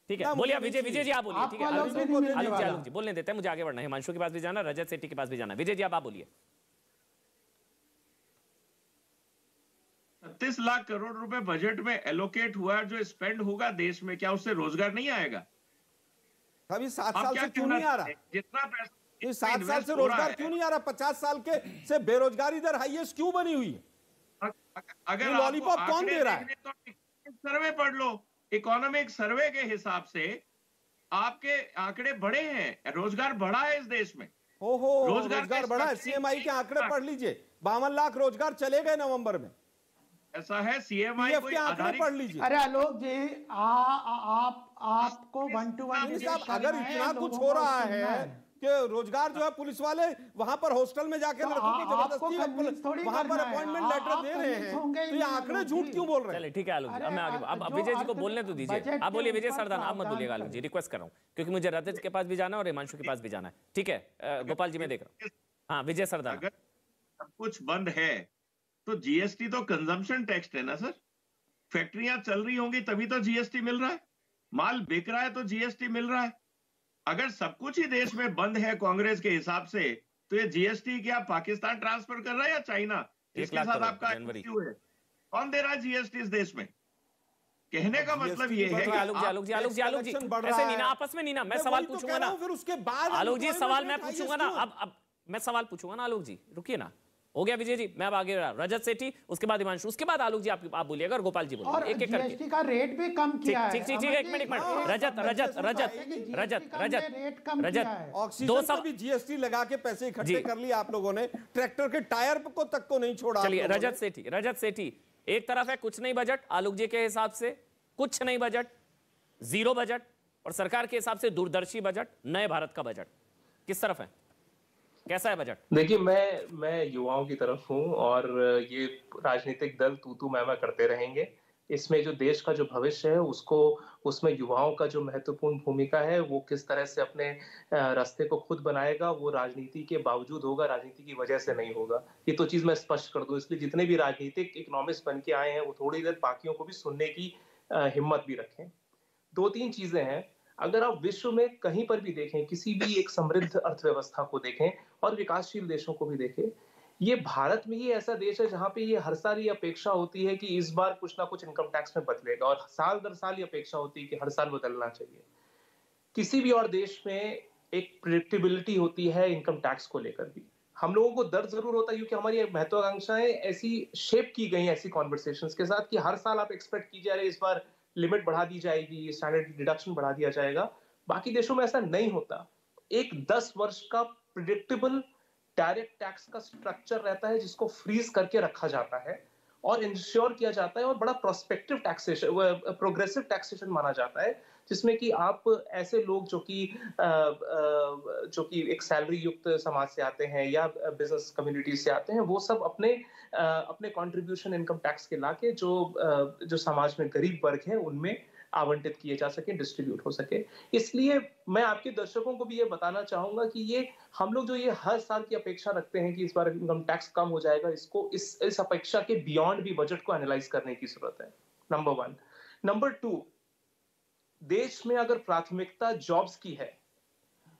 I: ठीक है, बोलिए विजय जी, आप बोलिए। ठीक है, आलोक जी बोलने देते हैं, मुझे आगे बढ़ना है। हिमांशु के पास भी जाना, रजत सेठी के पास भी जाना। विजय जी आप बोलिए।
L: 36 लाख करोड़ रुपए बजट में एलोकेट हुआ है, जो स्पेंड होगा देश में, क्या उससे रोजगार नहीं आएगा?
K: अभी 7 साल से क्यों नहीं आ रहा?
L: जितना पैसा
K: 7 साल से रोजगार क्यों नहीं आ रहा? 50 साल के से बेरोजगारी दर हाईएस्ट क्यों बनी हुई है?
L: अगर
K: लॉलीपॉप कौन दे रहा है?
L: सर्वे पढ़ लो, इकोनॉमिक सर्वे के हिसाब से आपके आंकड़े बढ़े हैं, रोजगार बढ़ा है इस देश में।
K: ओहो, रोजगार बढ़ा है। सीएमआई के आंकड़े पढ़ लीजिए, 52 लाख रोजगार चले गए नवंबर में।
L: ऐसा है, सीएमआई
K: के आंकड़े पढ़ लीजिए।
J: अरे आलोक जी, आपको 1 to 1
K: अगर इतना कुछ हो रहा है कि रोजगार जो है, पुलिस वाले वहां पर हॉस्टल में जाकर लड़कों की जबरदस्ती वहां पर अपॉइंटमेंट लेटर दे रहे हैं, तो ये आंकड़े झूठ क्यों बोल रहे हैं?
I: चलिए ठीक है आलोक जी, अब मैं आगे, अब विजय जी को बोलने तो दीजिए। आप बोलिए विजय सरदाना, आप मत बोलिएगा आलोक जी, रिक्वेस्ट कर रहा हूँ, क्योंकि मुझे रजत के पास भी जाना है और हिमांशु के पास भी जाना है। ठीक है गोपाल जी, मैं देख रहा हूँ। हाँ विजय सरदाना,
L: अगर सब कुछ बंद है तो जीएसटी तो कंजम्पशन टैक्स है ना सर। फैक्ट्रियां चल रही होंगी तभी तो जीएसटी मिल रहा है, माल बिक रहा है तो जीएसटी मिल रहा है। अगर सब कुछ ही देश में बंद है कांग्रेस के हिसाब से, तो ये जीएसटी क्या पाकिस्तान ट्रांसफर कर रहा है या चाइना? इसके साथ आपका क्यों है? कौन दे रहा है जीएसटी इस देश में? कहने का मतलब ये है कि
I: आलोक जी ऐसे नहीं ना, आपस में नहीं ना, मैं सवाल पूछूंगा ना,
K: फिर उसके बाद
I: आलोक जी सवाल मैं पूछूंगा ना, अब मैं सवाल पूछूंगा ना। आलोक जी रुकिए ना, हो गया विजय जी, मैं अब आगे रजत सेठी, उसके बाद हिमांशु, उसके बाद आलोक जी आप बोलिएगा और गोपाल जी बोलिए, एक एक करके।
J: जीएसटी का रेट भी कम किया है।
I: ठीक एक मिनट रजत
K: ऑक्सीजन भी जीएसटी लगा के पैसे इकट्ठे कर लिए आप लोगों ने, ट्रैक्टर के टायर को तक को नहीं छोड़ा।
I: चलिए रजत सेठी, एक तरफ है कुछ नहीं बजट आलोक जी के हिसाब से, कुछ नहीं बजट, जीरो बजट, और सरकार के हिसाब से दूरदर्शी बजट, नए भारत का बजट, किस तरफ है, कैसा है बजट?
M: देखिए, मैं युवाओं की तरफ हूं और ये राजनीतिक दल तू मैं करते रहेंगे। इसमें जो देश का जो भविष्य है उसमें युवाओं का जो महत्वपूर्ण भूमिका है, वो किस तरह से अपने रास्ते को खुद बनाएगा, वो राजनीति के बावजूद होगा, राजनीति की वजह से नहीं होगा। ये तो चीज मैं स्पष्ट कर दूं। इसलिए जितने भी राजनीतिक इकोनॉमिस्ट बन के आए हैं, वो थोड़ी देर बाकियों को भी सुनने की हिम्मत भी रखें। 2-3 चीजें हैं। अगर आप विश्व में कहीं पर भी देखें, किसी भी एक समृद्ध अर्थव्यवस्था को देखें और विकासशील देशों को भी देखें, ये भारत में ही ऐसा देश है जहां पे ये हर साल ये अपेक्षा होती है कि इस बार कुछ ना कुछ इनकम टैक्स में बदलेगा, और साल दर साल ये अपेक्षा होती है कि हर साल बदलना चाहिए। किसी भी और देश में एक प्रेडिक्टेबिलिटी होती है इनकम टैक्स को लेकर भी। हम लोगों को डर जरूर होता है क्योंकि हमारी महत्वाकांक्षाएं ऐसी शेप की गई ऐसी कॉन्वर्सेशंस के साथ कि हर साल आप एक्सपेक्ट कीजिए अरे इस बार लिमिट बढ़ा दी जाएगी, स्टैंडर्ड डिडक्शन बढ़ा दिया जाएगा। बाकी देशों में ऐसा नहीं होता। एक 10 वर्ष का प्रेडिक्टेबल डायरेक्ट टैक्स का स्ट्रक्चर रहता है जिसको फ्रीज करके रखा जाता है और इंश्योर किया जाता है, और बड़ा प्रोस्पेक्टिव टैक्सेशन, प्रोग्रेसिव टैक्सेशन माना जाता है, जिसमें कि आप ऐसे लोग जो कि एक सैलरी युक्त समाज से आते हैं या बिजनेस कम्युनिटी से आते हैं, वो सब अपने कंट्रीब्यूशन इनकम टैक्स के लाके जो समाज में गरीब वर्ग है उनमें आवंटित किए जा सके, डिस्ट्रीब्यूट हो सके। इसलिए मैं आपके दर्शकों को भी ये बताना चाहूंगा कि ये हम लोग जो ये हर साल की अपेक्षा रखते हैं कि इस बार इनकम टैक्स कम हो जाएगा, इसको इस अपेक्षा के बियॉन्ड भी बजट को एनालाइज करने की जरूरत है, नंबर 1। नंबर 2, देश में अगर प्राथमिकता जॉब्स की है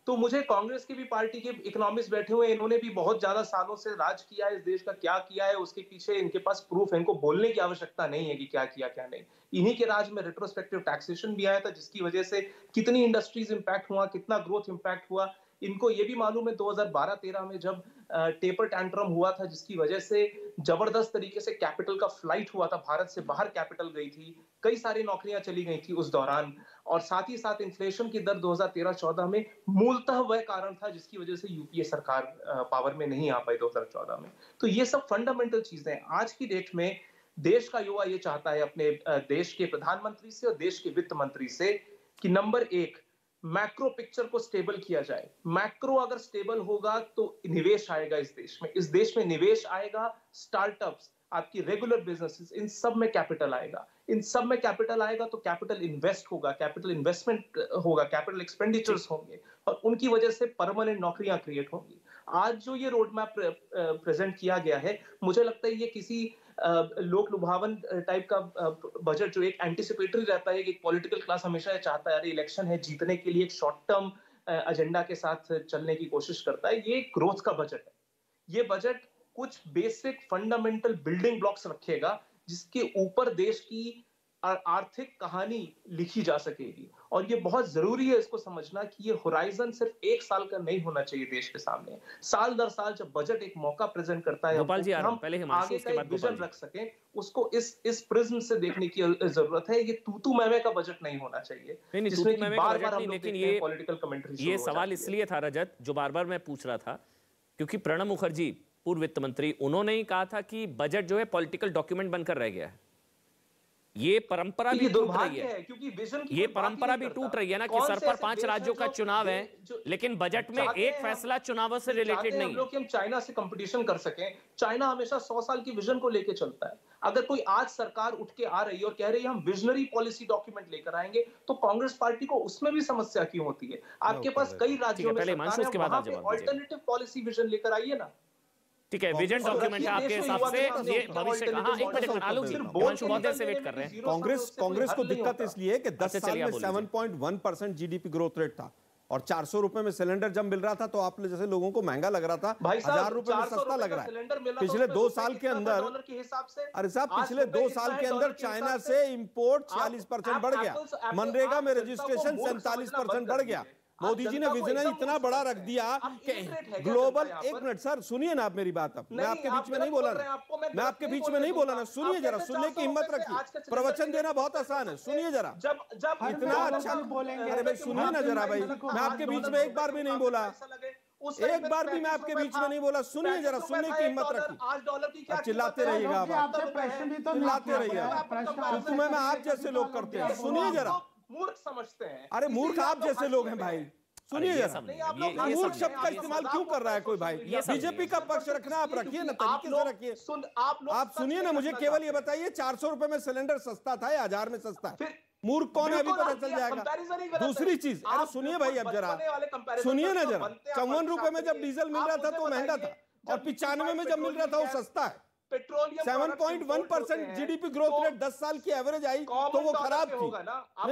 M: तो मुझे कांग्रेस की भी पार्टी के इकोनॉमिस्ट बैठे हुए, इन्होंने भी बहुत ज्यादा सालों से राज किया है, इस देश का क्या किया है उसके पीछे इनके पास प्रूफ है, इनको बोलने की आवश्यकता नहीं है कि क्या किया क्या नहीं। इन्हीं के राज में रेट्रोस्पेक्टिव टैक्सेशन भी आया था जिसकी वजह से कितनी इंडस्ट्रीज इंपैक्ट हुआ, कितना ग्रोथ इंपैक्ट हुआ। इनको ये भी मालूम है 2012-13 में जब टेपर टैंट्रम हुआ था जिसकी वजह से जबरदस्त तरीके से कैपिटल का फ्लाइट हुआ था, भारत से बाहर कैपिटल गई थी, कई सारी नौकरियां चली गई थी उस दौरान, और साथ ही साथ इन्फ्लेशन की दर 2013-14 में मूलतः वह कारण था जिसकी वजह से यूपीए सरकार पावर में नहीं आ पाई 2014 में। तो ये सब फंडामेंटल चीजें आज की डेट में देश का युवा ये चाहता है अपने देश के प्रधानमंत्री से और देश के वित्त मंत्री से कि नंबर 1, मैक्रो पिक्चर को स्टेबल किया जाए। मैक्रो अगर स्टेबल होगा तो निवेश आएगा इस देश में, इस देश में निवेश आएगा, स्टार्टअप्स, आपकी रेगुलर बिजनेसेस, इन सब में कैपिटल आएगा। इन सब में कैपिटल आएगा तो कैपिटल इन्वेस्ट होगा, कैपिटल इन्वेस्टमेंट होगा, कैपिटल एक्सपेंडिचर्स होंगे और उनकी वजह से परमानेंट नौकरियां क्रिएट होंगी। आज जो ये रोड मैप प्रेजेंट किया गया है, मुझे लगता है ये किसी लोक लुभावन टाइप का बजट जो एक एंटिसिपेटरी रहता है, एक पॉलिटिकल क्लास हमेशा ये चाहता है अरे इलेक्शन है, जीतने के लिए एक शॉर्ट टर्म एजेंडा के साथ चलने की कोशिश करता है। ये ग्रोथ का बजट है। ये बजट कुछ बेसिक फंडामेंटल बिल्डिंग ब्लॉक्स रखेगा जिसके ऊपर देश की आर्थिक कहानी लिखी जा सकेगी। और ये बहुत जरूरी है इसको समझना कि ये होराइजन सिर्फ एक साल का नहीं होना चाहिए देश के सामने। साल दर साल जब बजट एक मौका प्रेजेंट करता है,
I: गोपाल जी
M: हम
I: पहले
M: आगे का एक विजन रख सकें, उसको इस प्रिज्म से देखने की जरूरत है। ये तूतू मैमे का बजट नहीं होना चाहिए जिसमें कि बार-बार हम लोग देखते हैं पॉलिटिकल कमेंट्री।
I: ये सवाल इसलिए था रजत, जो बार-बार मैं पूछ रहा था, क्योंकि प्रणब मुखर्जी पूर्व वित्त मंत्री, उन्होंने ही कहा था कि बजट जो है पॉलिटिकल डॉक्यूमेंट बनकर रह गया है। ये परंपरा भी टूट रही है,
M: क्योंकि विजन की
I: ये परंपरा भी टूट रही है ना कि सर पर 5 राज्यों का चुनाव है, लेकिन बजट में एक फैसला चुनावों से रिलेटेड नहीं है।
M: हम चाइना से कंपटीशन कर सकें। चाइना हमेशा 100 साल की विजन को लेके चलता है। अगर कोई आज सरकार उठ के आ रही है और कह रही है हम विजनरी पॉलिसी डॉक्यूमेंट लेकर आएंगे, तो कांग्रेस पार्टी को उसमें भी समस्या क्यों होती है? आपके पास कई राज्यों में ऑल्टरनेटिव पॉलिसी विजन लेकर आइए ना।
I: ठीक है, विजन डॉक्यूमेंट आपके हिसाब से ये भविष्य का। हाँ, एक मिनट आलोक जी, हिमांशु बहुत देर से वेट कर रहे हैं।
K: कांग्रेस को दिक्कत इसलिए कि 10 साल में 7.1% जीडीपी ग्रोथ रेट था और 400 रुपए में सिलेंडर जब मिल रहा था तो आप जैसे लोगों को महंगा लग रहा था, 1000 रुपए में सस्ता लग रहा है। पिछले 2 साल के अंदर, अरे साहब पिछले 2 साल के अंदर चाइना से इंपोर्ट 46% बढ़ गया, मनरेगा में रजिस्ट्रेशन 47% बढ़ गया। मोदी जी ने विजन इतना बड़ा रख दिया कि ग्लोबल, एक मिनट सर सुनिए ना आप मेरी बात। अब मैं आपके बीच में नहीं बोला ना, मैं आपके बीच में नहीं बोला ना, सुनिए जरा, सुनने की हिम्मत रखिए। प्रवचन देना बहुत आसान है, सुनिए जरा। इतना अच्छा बोलेंगे, अरे भाई सुनिए ना जरा भाई, मैं आपके बीच में एक बार भी नहीं बोला, एक बार भी मैं आपके बीच में नहीं बोला। सुनिए जरा, सुनने की हिम्मत रखिए। चिल्लाते रहिएगा आप, चिल्लाते रहिएगा, तुम्हें मैं आप जैसे लोग करते हैं। सुनिए जरा,
M: मूर्ख समझते हैं।
K: अरे मूर्ख आप जैसे लोग हैं भाई, सुनिए जरा। मूर्ख शब्द का इस्तेमाल क्यों कर रहा है कोई भाई? बीजेपी का पक्ष रखना आप रखिए ना, तरीके से रखिए। आप सुनिए ना, मुझे केवल ये बताइए 400 रुपए में सिलेंडर सस्ता था या 1000 में सस्ता है? मूर्ख कौन है अभी पता चल जाएगा। दूसरी चीज, अरे सुनिए भाई, अब जरा सुनिए ना जरा। 54 रुपए में जब डीजल मिल रहा था तो महंगा था और 95 में जब मिल रहा था वो सस्ता है। 7.1% जीडीपी ग्रोथ रेट 10 साल की एवरेज आई तो वो खराब थी।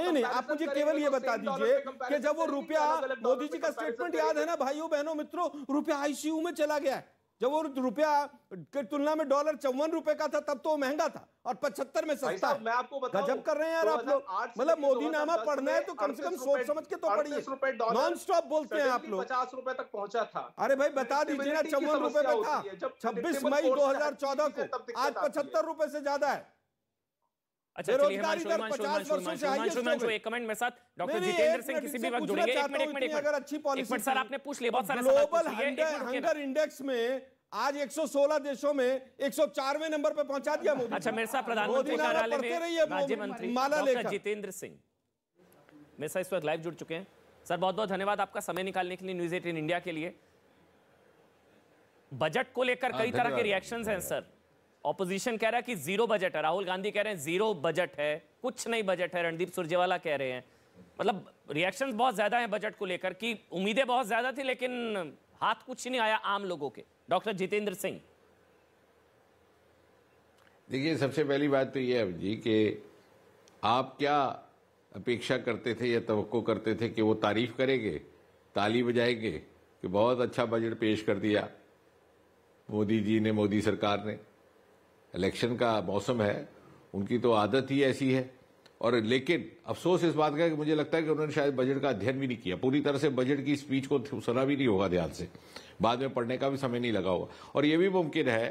K: नहीं, आप मुझे केवल ये बता दीजिए कि जब वो रुपया, मोदी जी का स्टेटमेंट याद है ना भाइयों बहनों मित्रों, रुपया आईसीयू में चला गया है। जब वो रुपया की तुलना में डॉलर 54 रुपए का था तब तो महंगा था और 75 में सस्ता है।
M: मैं आपको बताऊं,
K: गजब कर रहे हैं यार आप लोग। मतलब मोदी नामा पढ़ना है तो कम से कम सोच समझ के तो पढ़िए, नॉन स्टॉप बोलते हैं आप लोग।
M: 50 रुपए तक पहुंचा था।
K: अरे भाई बता दीजिए ना, 54 रुपए में था 26 मई 2014 को, आज 75 रुपए से ज्यादा है।
I: अच्छा चलिए, हिमांशु एक कमेंट मेरे साथ। डॉक्टर जितेंद्र सिंह किसी भी वक्त जुड़ेंगे। एक मिनट
K: अगर अच्छी पॉलिसी
I: सर आपने पूछ लिया, बहुत सारे
K: ग्लोबल हंगर इंडेक्स में आज 116 देशों में 104वें नंबर पे पहुंचा दिया मोदी।
I: अच्छा, मेरे साथ प्रधानमंत्री कार्यालय में राज्य मंत्री डॉक्टर जितेंद्र सिंह मेरे साथ इस वक्त लाइव जुड़ चुके हैं। सर बहुत बहुत धन्यवाद आपका समय निकालने के लिए न्यूज़ 18 इंडिया के लिए। बजट को लेकर कई तरह के रिएक्शंस हैं सर। ऑपोजिशन कह रहा है कि जीरो बजट है, राहुल गांधी कह रहे हैं जीरो बजट है, कुछ नहीं बजट है, रणदीप सुरजेवाला कह रहे हैं। मतलब रिएक्शंस बहुत ज्यादा हैं बजट को लेकर कि उम्मीदें बहुत ज्यादा थी लेकिन हाथ कुछ नहीं आया आम लोगों के। डॉक्टर जितेंद्र सिंह,
N: देखिए सबसे पहली बात तो ये है जी कि आप क्या अपेक्षा करते थे या तवक्को करते थे कि वो तारीफ करेंगे, ताली बजाएंगे कि बहुत अच्छा बजट पेश कर दिया मोदी जी ने, मोदी सरकार ने। इलेक्शन का मौसम है, उनकी तो आदत ही ऐसी है। और लेकिन अफसोस इस बात का है कि मुझे लगता है कि उन्होंने शायद बजट का अध्ययन भी नहीं किया, पूरी तरह से बजट की स्पीच को सुना भी नहीं होगा ध्यान से, बाद में पढ़ने का भी समय नहीं लगा होगा। और यह भी मुमकिन है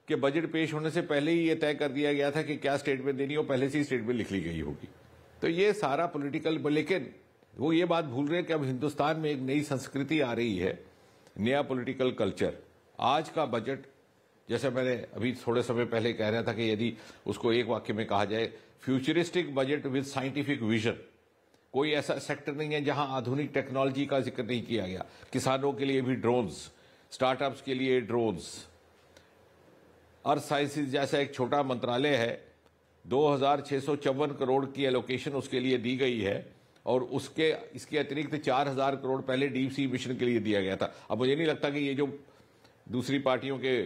N: कि बजट पेश होने से पहले ही यह तय कर दिया गया था कि क्या स्टेटमेंट देनी हो, पहले से ही स्टेटमेंट लिख ली गई होगी। तो ये सारा पॉलिटिकल, लेकिन वो ये बात भूल रहे हैं कि अब हिंदुस्तान में एक नई संस्कृति आ रही है, नया पॉलिटिकल कल्चर। आज का बजट, जैसे मैंने अभी थोड़े समय पहले कह रहा था कि यदि उसको एक वाक्य में कहा जाए, futuristic budget with scientific vision. कोई ऐसा सेक्टर नहीं है जहां आधुनिक टेक्नोलॉजी का जिक्र नहीं किया गया। किसानों के लिए भी ड्रोन्स, स्टार्टअप्स के लिए ड्रोन्स, अर्थ साइंसेज जैसा एक छोटा मंत्रालय है, 2654 करोड़ की एलोकेशन उसके लिए दी गई है और इसके अतिरिक्त 4000 करोड़ पहले डीप सी मिशन के लिए दिया गया था। अब मुझे नहीं लगता कि ये जो दूसरी पार्टियों के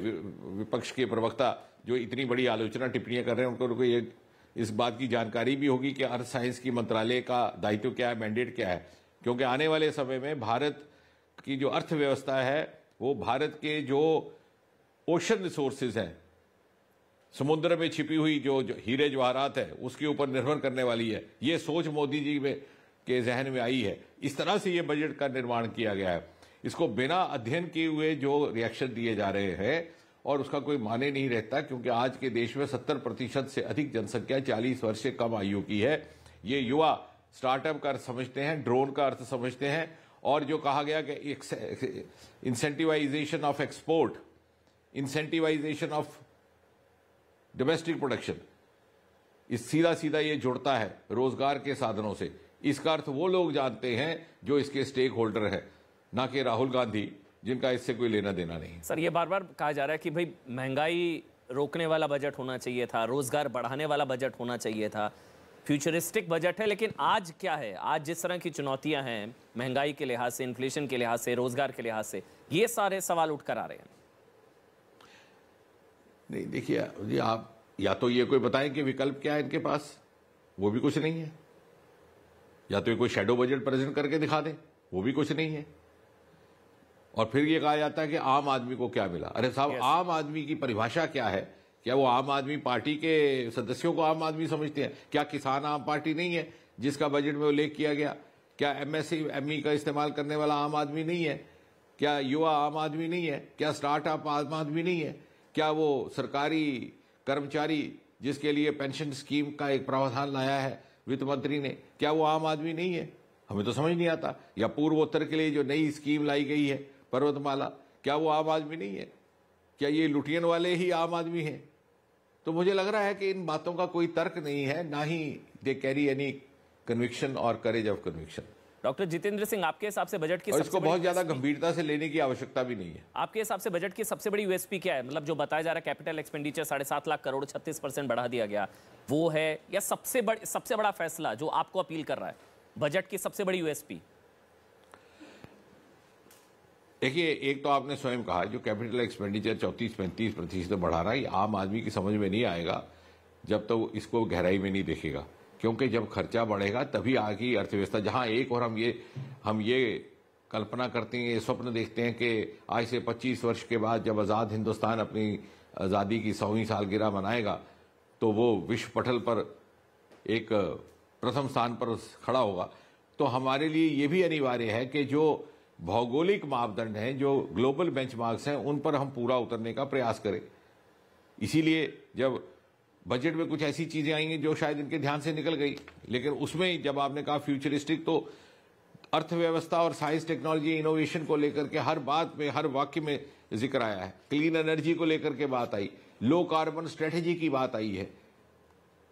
N: विपक्ष के प्रवक्ता जो इतनी बड़ी आलोचना टिप्पणियां कर रहे हैं उनको ये इस बात की जानकारी भी होगी कि अर्थ साइंस की मंत्रालय का दायित्व क्या है, मैंडेट क्या है। क्योंकि आने वाले समय में भारत की जो अर्थव्यवस्था है वो भारत के जो ओशन रिसोर्सेज हैं समुद्र में छिपी हुई जो हीरे जवाहरात है उसके ऊपर निर्भर करने वाली है। ये सोच मोदी जी में के जहन में आई है। इस तरह से ये बजट का निर्माण किया गया है। इसको बिना अध्ययन किए हुए जो रिएक्शन दिए जा रहे हैं और उसका कोई माने नहीं रहता, क्योंकि आज के देश में 70% से अधिक जनसंख्या 40 वर्ष से कम आयु की है। ये युवा स्टार्टअप का अर्थ समझते हैं, ड्रोन का अर्थ समझते हैं, और जो कहा गया कि incentivisation of export, incentivisation of domestic production, इस सीधा सीधा ये जुड़ता है रोजगार के साधनों से। इसका अर्थ वो लोग जानते हैं जो इसके स्टेक होल्डर है, ना कि राहुल गांधी, जिनका इससे कोई लेना देना नहीं।
I: सर, ये बार बार कहा जा रहा है कि भाई महंगाई रोकने वाला बजट होना चाहिए था, रोजगार बढ़ाने वाला बजट होना चाहिए था, फ्यूचरिस्टिक बजट है। लेकिन आज क्या है? आज जिस तरह की चुनौतियां हैं महंगाई के लिहाज से, इन्फ्लेशन के लिहाज से, रोजगार के लिहाज से, ये सारे सवाल उठ कर आ रहे हैं।
N: नहीं, देखिए जी, आप या तो ये कोई बताएं कि विकल्प क्या है इनके पास, वो भी कुछ नहीं है। या तो ये कोई शैडो बजट प्रेजेंट करके दिखा दें, वो भी कुछ नहीं है। और फिर ये कहा जाता है कि आम आदमी को क्या मिला। अरे साहब, आम आदमी की परिभाषा क्या है? क्या वो आम आदमी पार्टी के सदस्यों को आम आदमी समझते हैं? क्या किसान आम पार्टी नहीं है जिसका बजट में उल्लेख किया गया? क्या एमएसएमई का इस्तेमाल करने वाला आम आदमी नहीं है? क्या युवा आम आदमी नहीं है? क्या स्टार्टअप आम आदमी नहीं है? क्या वो सरकारी कर्मचारी जिसके लिए पेंशन स्कीम का एक प्रावधान लाया है वित्त मंत्री ने, क्या वो आम आदमी नहीं है? हमें तो समझ नहीं आता। या पूर्वोत्तर के लिए जो नई स्कीम लाई गई है पर्वतमाला, क्या वो आम आदमी नहीं है? क्या ये लुटियन वाले ही आम आदमी हैं? तो मुझे लग रहा है कि इन बातों का कोई तर्क नहीं है, ना ही दे कैरी एनी कन्विक्शन और courage of conviction.
I: Doctor Jitendra Singh, आपके हिसाब से बजट की
N: और इसको बहुत ज्यादा गंभीरता से लेने की आवश्यकता भी नहीं है।
I: आपके हिसाब से बजट की सबसे बड़ी यूएसपी क्या है? मतलब जो बताया जा रहा है कैपिटल एक्सपेंडिचर 7.5 लाख करोड़ 36% बढ़ा दिया गया, वो है, या सबसे बड़ा फैसला जो आपको अपील कर रहा है बजट की सबसे बड़ी यूएसपी?
N: देखिए, एक तो आपने स्वयं कहा जो कैपिटल एक्सपेंडिचर 34-35% बढ़ा रहा है, आम आदमी की समझ में नहीं आएगा जब तो इसको गहराई में नहीं देखेगा। क्योंकि जब खर्चा बढ़ेगा तभी आगे अर्थव्यवस्था, जहां एक और हम ये कल्पना करते हैं, ये स्वप्न देखते हैं कि आज से 25 वर्ष के बाद जब आज़ाद हिंदुस्तान अपनी आज़ादी की 100वीं सालगिरह मनाएगा तो वो विश्व पटल पर एक प्रथम स्थान पर खड़ा होगा। तो हमारे लिए ये भी अनिवार्य है कि जो भौगोलिक मापदंड हैं, जो ग्लोबल बेंचमार्क्स हैं, उन पर हम पूरा उतरने का प्रयास करें। इसीलिए जब बजट में कुछ ऐसी चीजें आएंगी जो शायद इनके ध्यान से निकल गई, लेकिन उसमें जब आपने कहा फ्यूचरिस्टिक, तो अर्थव्यवस्था और साइंस टेक्नोलॉजी इनोवेशन को लेकर के हर बात में, हर वाक्य में जिक्र आया है। क्लीन एनर्जी को लेकर के बात आई, लो कार्बन स्ट्रेटेजी की बात आई है।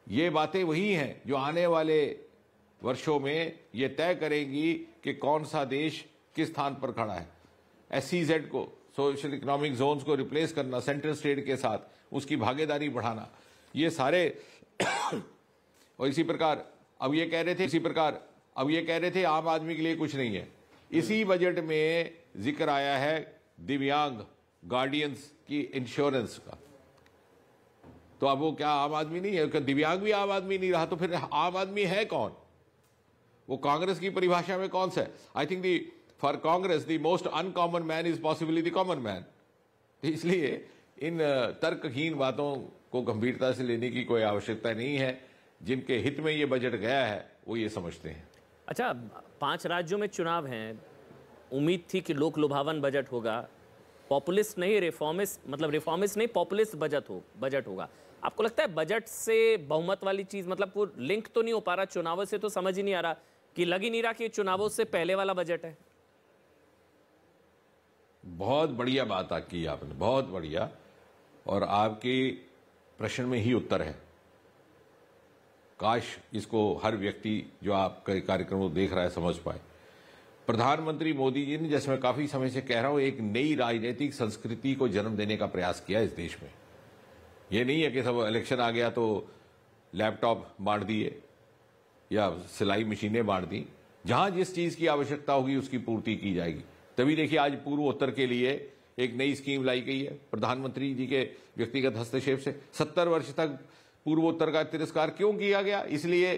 N: ये बातें वही हैं जो आने वाले वर्षों में ये तय करेंगी कि कौन सा देश किस स्थान पर खड़ा है। SEZ को, सोशल इकोनॉमिक जोन्स को रिप्लेस करना सेंट्रल स्टेट के साथ, उसकी भागीदारी बढ़ाना, ये सारे और इसी प्रकार अब ये कह रहे थे आम आदमी के लिए कुछ नहीं है। इसी बजट में जिक्र आया है दिव्यांग गार्डियंस की इंश्योरेंस का। तो अब वो क्या आम आदमी नहीं है? दिव्यांग भी आम आदमी नहीं रहा तो फिर आम आदमी है कौन? वो कांग्रेस की परिभाषा में कौन सा है? I think for Congress the most uncommon man is possibly the common man. इसलिए इन तर्कहीन बातों को गंभीरता से लेने की कोई आवश्यकता नहीं है। जिनके हित में ये बजट गया है वो ये समझते हैं।
I: अच्छा, 5 राज्यों में चुनाव हैं, उम्मीद थी कि लोक लुभावन बजट होगा, पॉपुलिस्ट नहीं रिफॉर्मिस्ट, मतलब रिफॉर्मिस्ट नहीं पॉपुलिस्ट बजट होगा। आपको लगता है बजट से बहुमत वाली चीज, मतलब वो लिंक तो नहीं हो पा रहा चुनावों से? तो समझ ही नहीं आ रहा, कि लग ही नहीं रहा कि चुनावों से पहले वाला बजट है।
N: बहुत बढ़िया बात की आपने, बहुत बढ़िया, और आपके प्रश्न में ही उत्तर है। काश इसको हर व्यक्ति जो आपके कार्यक्रम को देख रहा है समझ पाए। प्रधानमंत्री मोदी जी ने, जैसे मैं काफी समय से कह रहा हूं, एक नई राजनीतिक संस्कृति को जन्म देने का प्रयास किया इस देश में। यह नहीं है कि सब इलेक्शन आ गया तो लैपटॉप बांट दिए या सिलाई मशीनें बांट दी। जहां जिस चीज की आवश्यकता होगी उसकी पूर्ति की जाएगी। तभी देखिए आज पूर्वोत्तर के लिए एक नई स्कीम लाई गई है प्रधानमंत्री जी के व्यक्तिगत हस्तक्षेप से। 70 वर्ष तक पूर्वोत्तर का तिरस्कार क्यों किया गया? इसलिए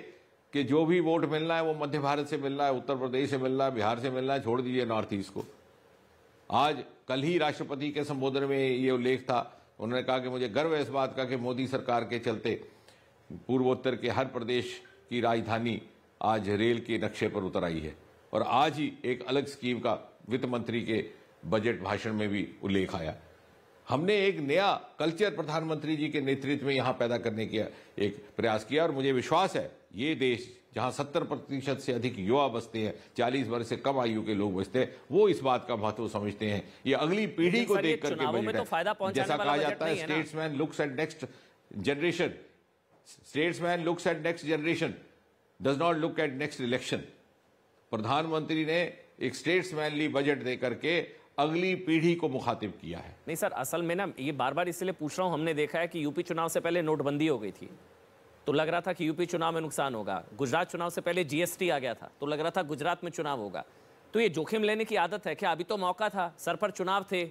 N: कि जो भी वोट मिलना है वो मध्य भारत से मिलना है, उत्तर प्रदेश से मिलना है, बिहार से मिलना है, छोड़ दीजिए नॉर्थ ईस्ट को। आज कल ही राष्ट्रपति के संबोधन में ये उल्लेख था उन्होंने कहा कि मुझे गर्व है इस बात का कि मोदी सरकार के चलते पूर्वोत्तर के हर प्रदेश की राजधानी आज रेल के नक्शे पर उतर आई है। और आज ही एक अलग स्कीम का वित्त मंत्री के बजट भाषण में भी उल्लेख आया। हमने एक नया कल्चर प्रधानमंत्री जी के नेतृत्व में यहां पैदा करने का एक प्रयास किया और मुझे विश्वास है ये देश जहां 70% से अधिक युवा बसते हैं, 40 वर्ष से कम आयु के लोग बसते हैं, वो इस बात का महत्व समझते हैं। ये अगली पीढ़ी को देख करके बजट है। जैसा कहा जाता है statesman looks at next generation, statesman looks at next generation, does not look at next election. प्रधानमंत्री ने एक स्टेट्समैनली बजट दे करके अगली पीढ़ी को मुखातिब किया है।
I: नहीं सर, असल में ना ये बार बार इसलिए पूछ रहा हूं, हमने देखा है कि यूपी चुनाव से पहले नोटबंदी हो गई थी तो लग रहा था कि यूपी चुनाव में नुकसान होगा, गुजरात चुनाव से पहले जीएसटी आ गया था तो लग रहा था गुजरात में चुनाव होगा। तो ये जोखिम लेने की आदत है क्या? अभी तो मौका था, सर पर चुनाव थे,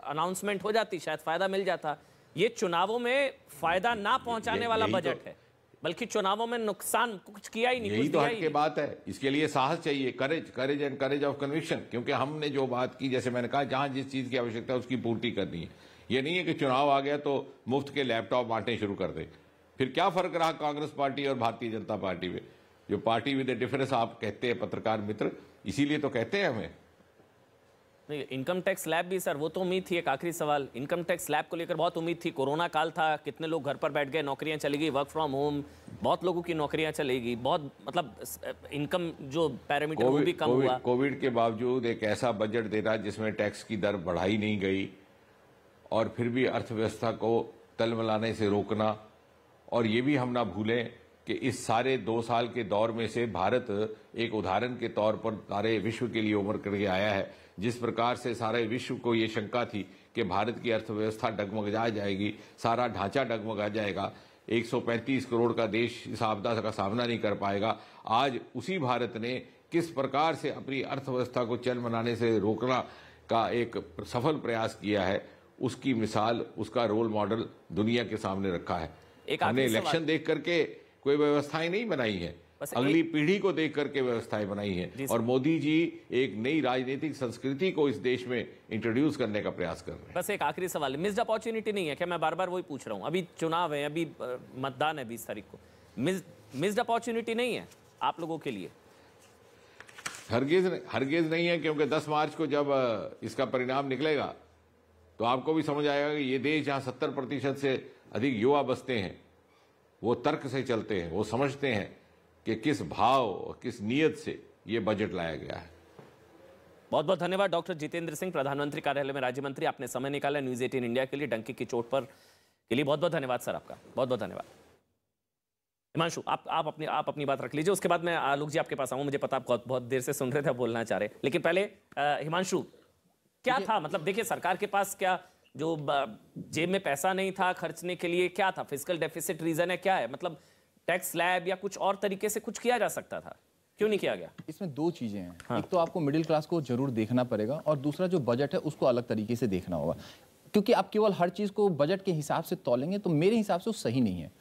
I: अनाउंसमेंट हो जाती, शायद फायदा मिल जाता। ये चुनावों में फायदा ना पहुंचाने वाला बजट है, बल्कि चुनावों में नुकसान कुछ किया ही नहीं।
N: यही तो हट के बात है। इसके लिए साहस चाहिए, courage and courage of conviction. क्योंकि हमने जो बात की, जैसे मैंने कहा, जहां जिस चीज की आवश्यकता है उसकी पूर्ति करनी है। ये नहीं है कि चुनाव आ गया तो मुफ्त के लैपटॉप बांटने शुरू कर दे। फिर क्या फर्क रहा कांग्रेस पार्टी और भारतीय जनता पार्टी में? जो पार्टी विद ए डिफरेंस आप कहते हैं पत्रकार मित्र, इसीलिए तो कहते हैं हमें।
I: नहीं, इनकम टैक्स स्लैब भी सर, वो तो उम्मीद थी। एक आखिरी सवाल, इनकम टैक्स स्लैब को लेकर बहुत उम्मीद थी, कोरोना काल था, कितने लोग घर पर बैठ गए, नौकरियां चली गई, वर्क फ्रॉम होम, बहुत लोगों की नौकरियां चलेगी, बहुत मतलब इनकम जो पैरामीटर वो भी कम हुआ।
N: कोविड के बावजूद एक ऐसा बजट दे रहा जिसमें टैक्स की दर बढ़ाई नहीं गई और फिर भी अर्थव्यवस्था को तलमलाने से रोकना। और ये भी हम ना भूलें कि इस सारे 2 साल के दौर में से भारत एक उदाहरण के तौर पर सारे विश्व के लिए उभर करके आया है। जिस प्रकार से सारे विश्व को ये शंका थी कि भारत की अर्थव्यवस्था डगमगा जाएगी, सारा ढांचा डगमगा जाएगा, 135 करोड़ का देश इस आपदा का सामना नहीं कर पाएगा, आज उसी भारत ने किस प्रकार से अपनी अर्थव्यवस्था को चल मनाने से रोकना का एक सफल प्रयास किया है, उसकी मिसाल, उसका रोल मॉडल दुनिया के सामने रखा है। हमने इलेक्शन देख करके कोई व्यवस्थाएं नहीं बनाई है, अगली पीढ़ी को देख करके व्यवस्थाएं बनाई हैं। और मोदी जी एक नई राजनीतिक संस्कृति को इस देश में इंट्रोड्यूस करने का प्रयास कर रहे हैं।
I: बस एक आखिरी सवाल, मिस्ड अपॉर्चुनिटी नहीं है क्या? मैं बार बार वही पूछ रहा हूं। अभी चुनाव है, अभी मतदान है 20 तारीख को, मिस्ड अपॉर्चुनिटी नहीं है आप लोगों के लिए?
N: हरगिज नहीं है, क्योंकि 10 मार्च को जब इसका परिणाम निकलेगा तो आपको भी समझ आएगा कि ये देश जहां 70% से अधिक युवा बसते हैं, वो तर्क से चलते हैं, वो समझते हैं कि किस भाव और किस नीयत से ये बजट लाया गया है।
I: बहुत बहुत धन्यवाद डॉक्टर जितेंद्र सिंह, प्रधानमंत्री कार्यालय में राज्य मंत्री। आपने समय निकाला न्यूज़ 18 इंडिया के लिए, डंकी की चोट पर के लिए बहुत बहुत धन्यवाद सर आपका, बहुत बहुत धन्यवाद। हिमांशु, आप अपनी बात रख लीजिए, उसके बाद मैं आलोक जी आपके पास आऊंगा। मुझे पता आप बहुत देर से सुन रहे थे, बोलना चाह रहे, लेकिन पहले हिमांशु क्या था, मतलब देखिए सरकार के पास क्या जो जेब में पैसा नहीं था खर्चने के लिए, क्या था? फिस्कल डेफिसिट रीजन है, क्या है? मतलब टैक्स स्लैब या कुछ और तरीके से कुछ किया जा सकता था, क्यों नहीं किया गया?
O: इसमें 2 चीजें हैं। हाँ। एक तो आपको मिडिल क्लास को जरूर देखना पड़ेगा और दूसरा जो बजट है उसको अलग तरीके से देखना होगा, क्योंकि आप केवल हर चीज को बजट के हिसाब से तौलेंगे तो मेरे हिसाब से वो सही नहीं है।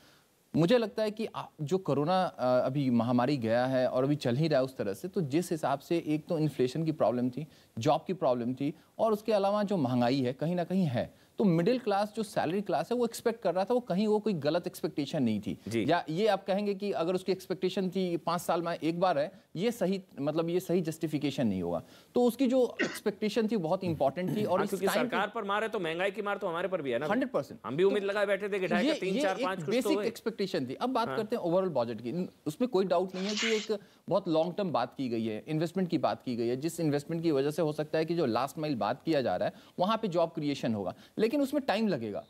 O: मुझे लगता है कि जो कोरोना अभी महामारी गया है और अभी चल ही रहा है उस तरह से, तो जिस हिसाब से एक तो इन्फ्लेशन की प्रॉब्लम थी, जॉब की प्रॉब्लम थी और उसके अलावा जो महंगाई है कहीं ना कहीं है, तो मिडिल क्लास जो सैलरी क्लास है वो एक्सपेक्ट कर रहा था, वो कहीं वो कोई गलत एक्सपेक्टेशन नहीं थी। या ये आप कहेंगे कि अगर उसकी एक्सपेक्टेशन थी 5 साल में एक बार है, ये सही, मतलब ये सही जस्टिफिकेशन नहीं होगा। तो उसकी जो एक्सपेक्टेशन थी बहुत इंपॉर्टेंट थी। और
I: क्योंकि सरकार पर मार है तो महंगाई की मार तो हमारे पर भी है ना।
O: 100%।
I: हम भी उम्मीद लगाए बैठे थे कि 2.5 3 4 5
O: बेसिक एक्सपेक्टेशन थी। अब बात करते हैं ओवरऑल बजट की। उसमें कोई डाउट नहीं है कि एक बहुत लॉन्ग टर्म बात की गई है, इन्वेस्टमेंट की बात की गई है, जिस इन्वेस्टमेंट की वजह से हो सकता है कि जो लास्ट माइल बात किया जा रहा है वहां पे जॉब क्रिएशन होगा, लेकिन उसमें टाइम लगेगा।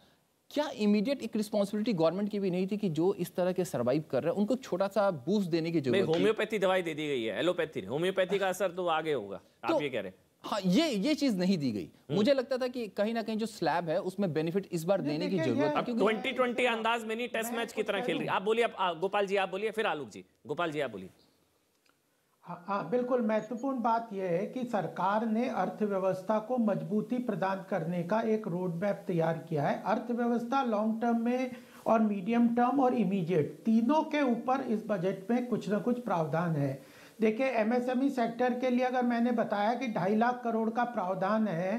O: क्या इमीडिएट एक रिस्पांसिबिलिटी गवर्नमेंट की भी नहीं थी कि जो इस तरह के सर्वाइव कर रहे हैं उनको छोटा सा बूस्ट देने की जरूरत थी?
I: होम्योपैथी दवाई दे दी गई है, एलोपैथी, होम्योपैथी का असर तो आगे होगा, आप ये कह रहे हैं?
O: हाँ, ये चीज नहीं दी गई। मुझे लगता था कि कहीं ना कहीं जो स्लैब है उसमें बेनिफिट इस बार देने की जरूरत है।
I: 2020 अंदाज में नहीं, टेस्ट मैच की तरह खेल रही। आप बोलिए, गोपाल जी आप बोलिए, फिर आलोक जी। गोपाल जी आप बोलिए।
J: हाँ, बिल्कुल महत्वपूर्ण बात यह है कि सरकार ने अर्थव्यवस्था को मजबूती प्रदान करने का एक रोड मैप तैयार किया है। अर्थव्यवस्था लॉन्ग टर्म में और मीडियम टर्म और इमीडिएट तीनों के ऊपर इस बजट में कुछ न कुछ प्रावधान है। देखिए, एमएसएमई सेक्टर के लिए अगर मैंने बताया कि 2.5 लाख करोड़ का प्रावधान है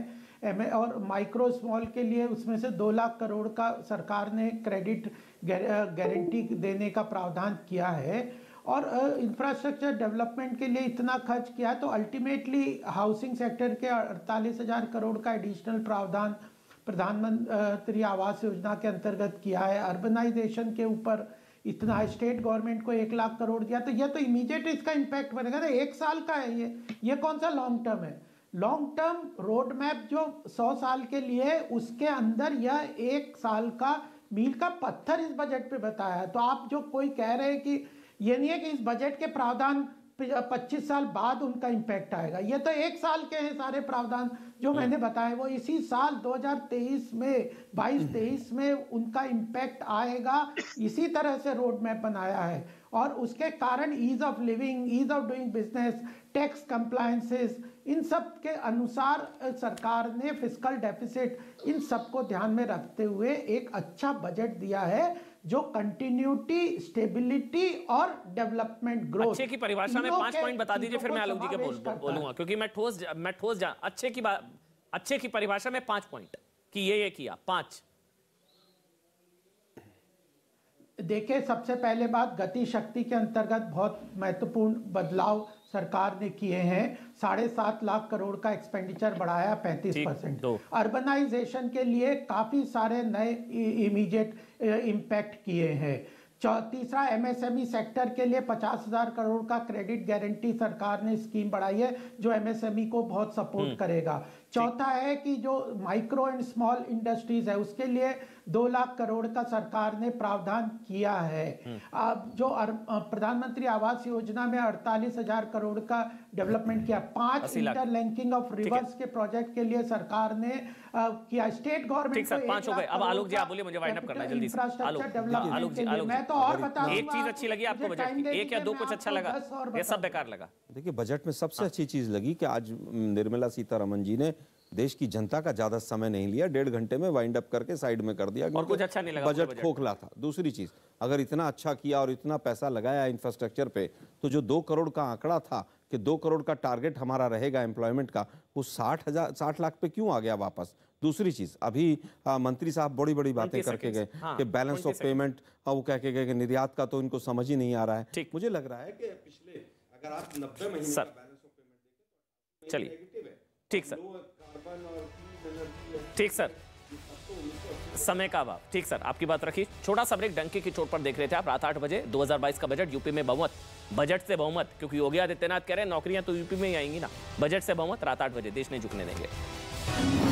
J: और माइक्रो स्मॉल के लिए उसमें से 2 लाख करोड़ का सरकार ने क्रेडिट गारंटी देने का प्रावधान किया है और इंफ्रास्ट्रक्चर डेवलपमेंट के लिए इतना खर्च किया, तो अल्टीमेटली हाउसिंग सेक्टर के 48,000 करोड़ का एडिशनल प्रावधान प्रधानमंत्री आवास योजना के अंतर्गत किया है। अर्बनाइजेशन के ऊपर इतना स्टेट गवर्नमेंट को 1 लाख करोड़ दिया, तो यह तो इमीडिएट इसका इम्पैक्ट बनेगा ना। 1 साल का है ये कौन सा लॉन्ग टर्म है? लॉन्ग टर्म रोड मैप जो 100 साल के लिए, उसके अंदर यह 1 साल का मील का पत्थर इस बजट पे बताया है। तो आप जो कोई कह रहे हैं कि ये नहीं है कि इस बजट के प्रावधान 25 साल बाद उनका इम्पैक्ट आएगा, ये तो 1 साल के हैं सारे प्रावधान जो मैंने बताए, वो इसी साल 2023 में 22-23 में उनका इम्पैक्ट आएगा। इसी तरह से रोड मैप बनाया है और उसके कारण ease of living, ease of doing business, tax compliances, इन सब के अनुसार सरकार ने फिस्कल डेफिसिट, इन सबको ध्यान में रखते हुए एक अच्छा बजट दिया है जो कंटिन्यूटी, स्टेबिलिटी और डेवलपमेंट ग्रोथ।
I: अच्छे की परिभाषा में 5 पॉइंट बता दीजिए, फिर मैं आलोक जी के बोलूंगा, क्योंकि मैं ठोस अच्छे की परिभाषा में 5 पॉइंट कि ये किया 5।
J: देखिए, सबसे पहले बात, गति शक्ति के अंतर्गत बहुत महत्वपूर्ण बदलाव सरकार ने किए हैं। 7.5 लाख करोड़ का एक्सपेंडिचर बढ़ाया 35%। अर्बनाइजेशन के लिए काफी सारे नए इमीडिएट इम्पैक्ट किए हैं। तीसरा, एमएसएमई सेक्टर के लिए 50,000 करोड़ का क्रेडिट गारंटी सरकार ने स्कीम बढ़ाई है जो एमएसएमई को बहुत सपोर्ट करेगा। चौथा है कि जो माइक्रो एंड स्मॉल इंडस्ट्रीज है उसके लिए 2 लाख करोड़ का सरकार ने प्रावधान किया है। जो प्रधानमंत्री आवास योजना में 48,000 करोड़ का डेवलपमेंट किया। 5 इंटरलिंकिंग ऑफ रिवर्स के प्रोजेक्ट के लिए सरकार ने किया। स्टेट गवर्नमेंट को
I: 5 हो गए। अब आलोक जी आप बोलिए, मुझे वाइंड अप करना है जल्दी से। आलोक जी
J: मैं तो और बता
I: एक चीज अच्छी लगी आपको बजट की, 1 या 2 कुछ अच्छा लगा, ये सब बेकार लगा?
K: देखिए, बजट में सबसे अच्छी चीज लगी कि आज निर्मला सीतारमण जी ने देश की जनता का ज्यादा समय नहीं लिया, 1.5 घंटे में वाइंड अप करके साइड में कर दिया।
I: और कुछ अच्छा नहीं लगा,
K: बजट खोखला था। दूसरी चीज, अगर इतना अच्छा किया और इतना पैसा लगाया इंफ्रास्ट्रक्चर पे, तो जो 2 करोड़ का आंकड़ा था कि 2 करोड़ का टारगेट हमारा रहेगा एम्प्लॉयमेंट का, वो 60 लाख पे क्यों आ गया वापस? दूसरी चीज, अभी मंत्री साहब बड़ी बड़ी बातें करके गए कि बैलेंस ऑफ पेमेंट, वो कह के गए कि निर्यात का तो इनको समझ ही नहीं आ रहा है। मुझे लग रहा है कि पिछले, अगर आप 90 महीने का बैलेंस ऑफ पेमेंट देखें,
I: चलिए ठीक सर, ठीक सर, समय का अभाव। ठीक सर, आपकी बात रखी। छोटा सा ब्रेक, डंके की चोट पर देख रहे थे आप। रात 8 बजे 2022 का बजट, यूपी में बहुमत, बजट से बहुमत, क्योंकि योगी आदित्यनाथ कह रहे हैं नौकरियां तो यूपी में ही आएंगी ना, बजट से बहुमत, रात 8 बजे, देश नहीं झुकने देंगे।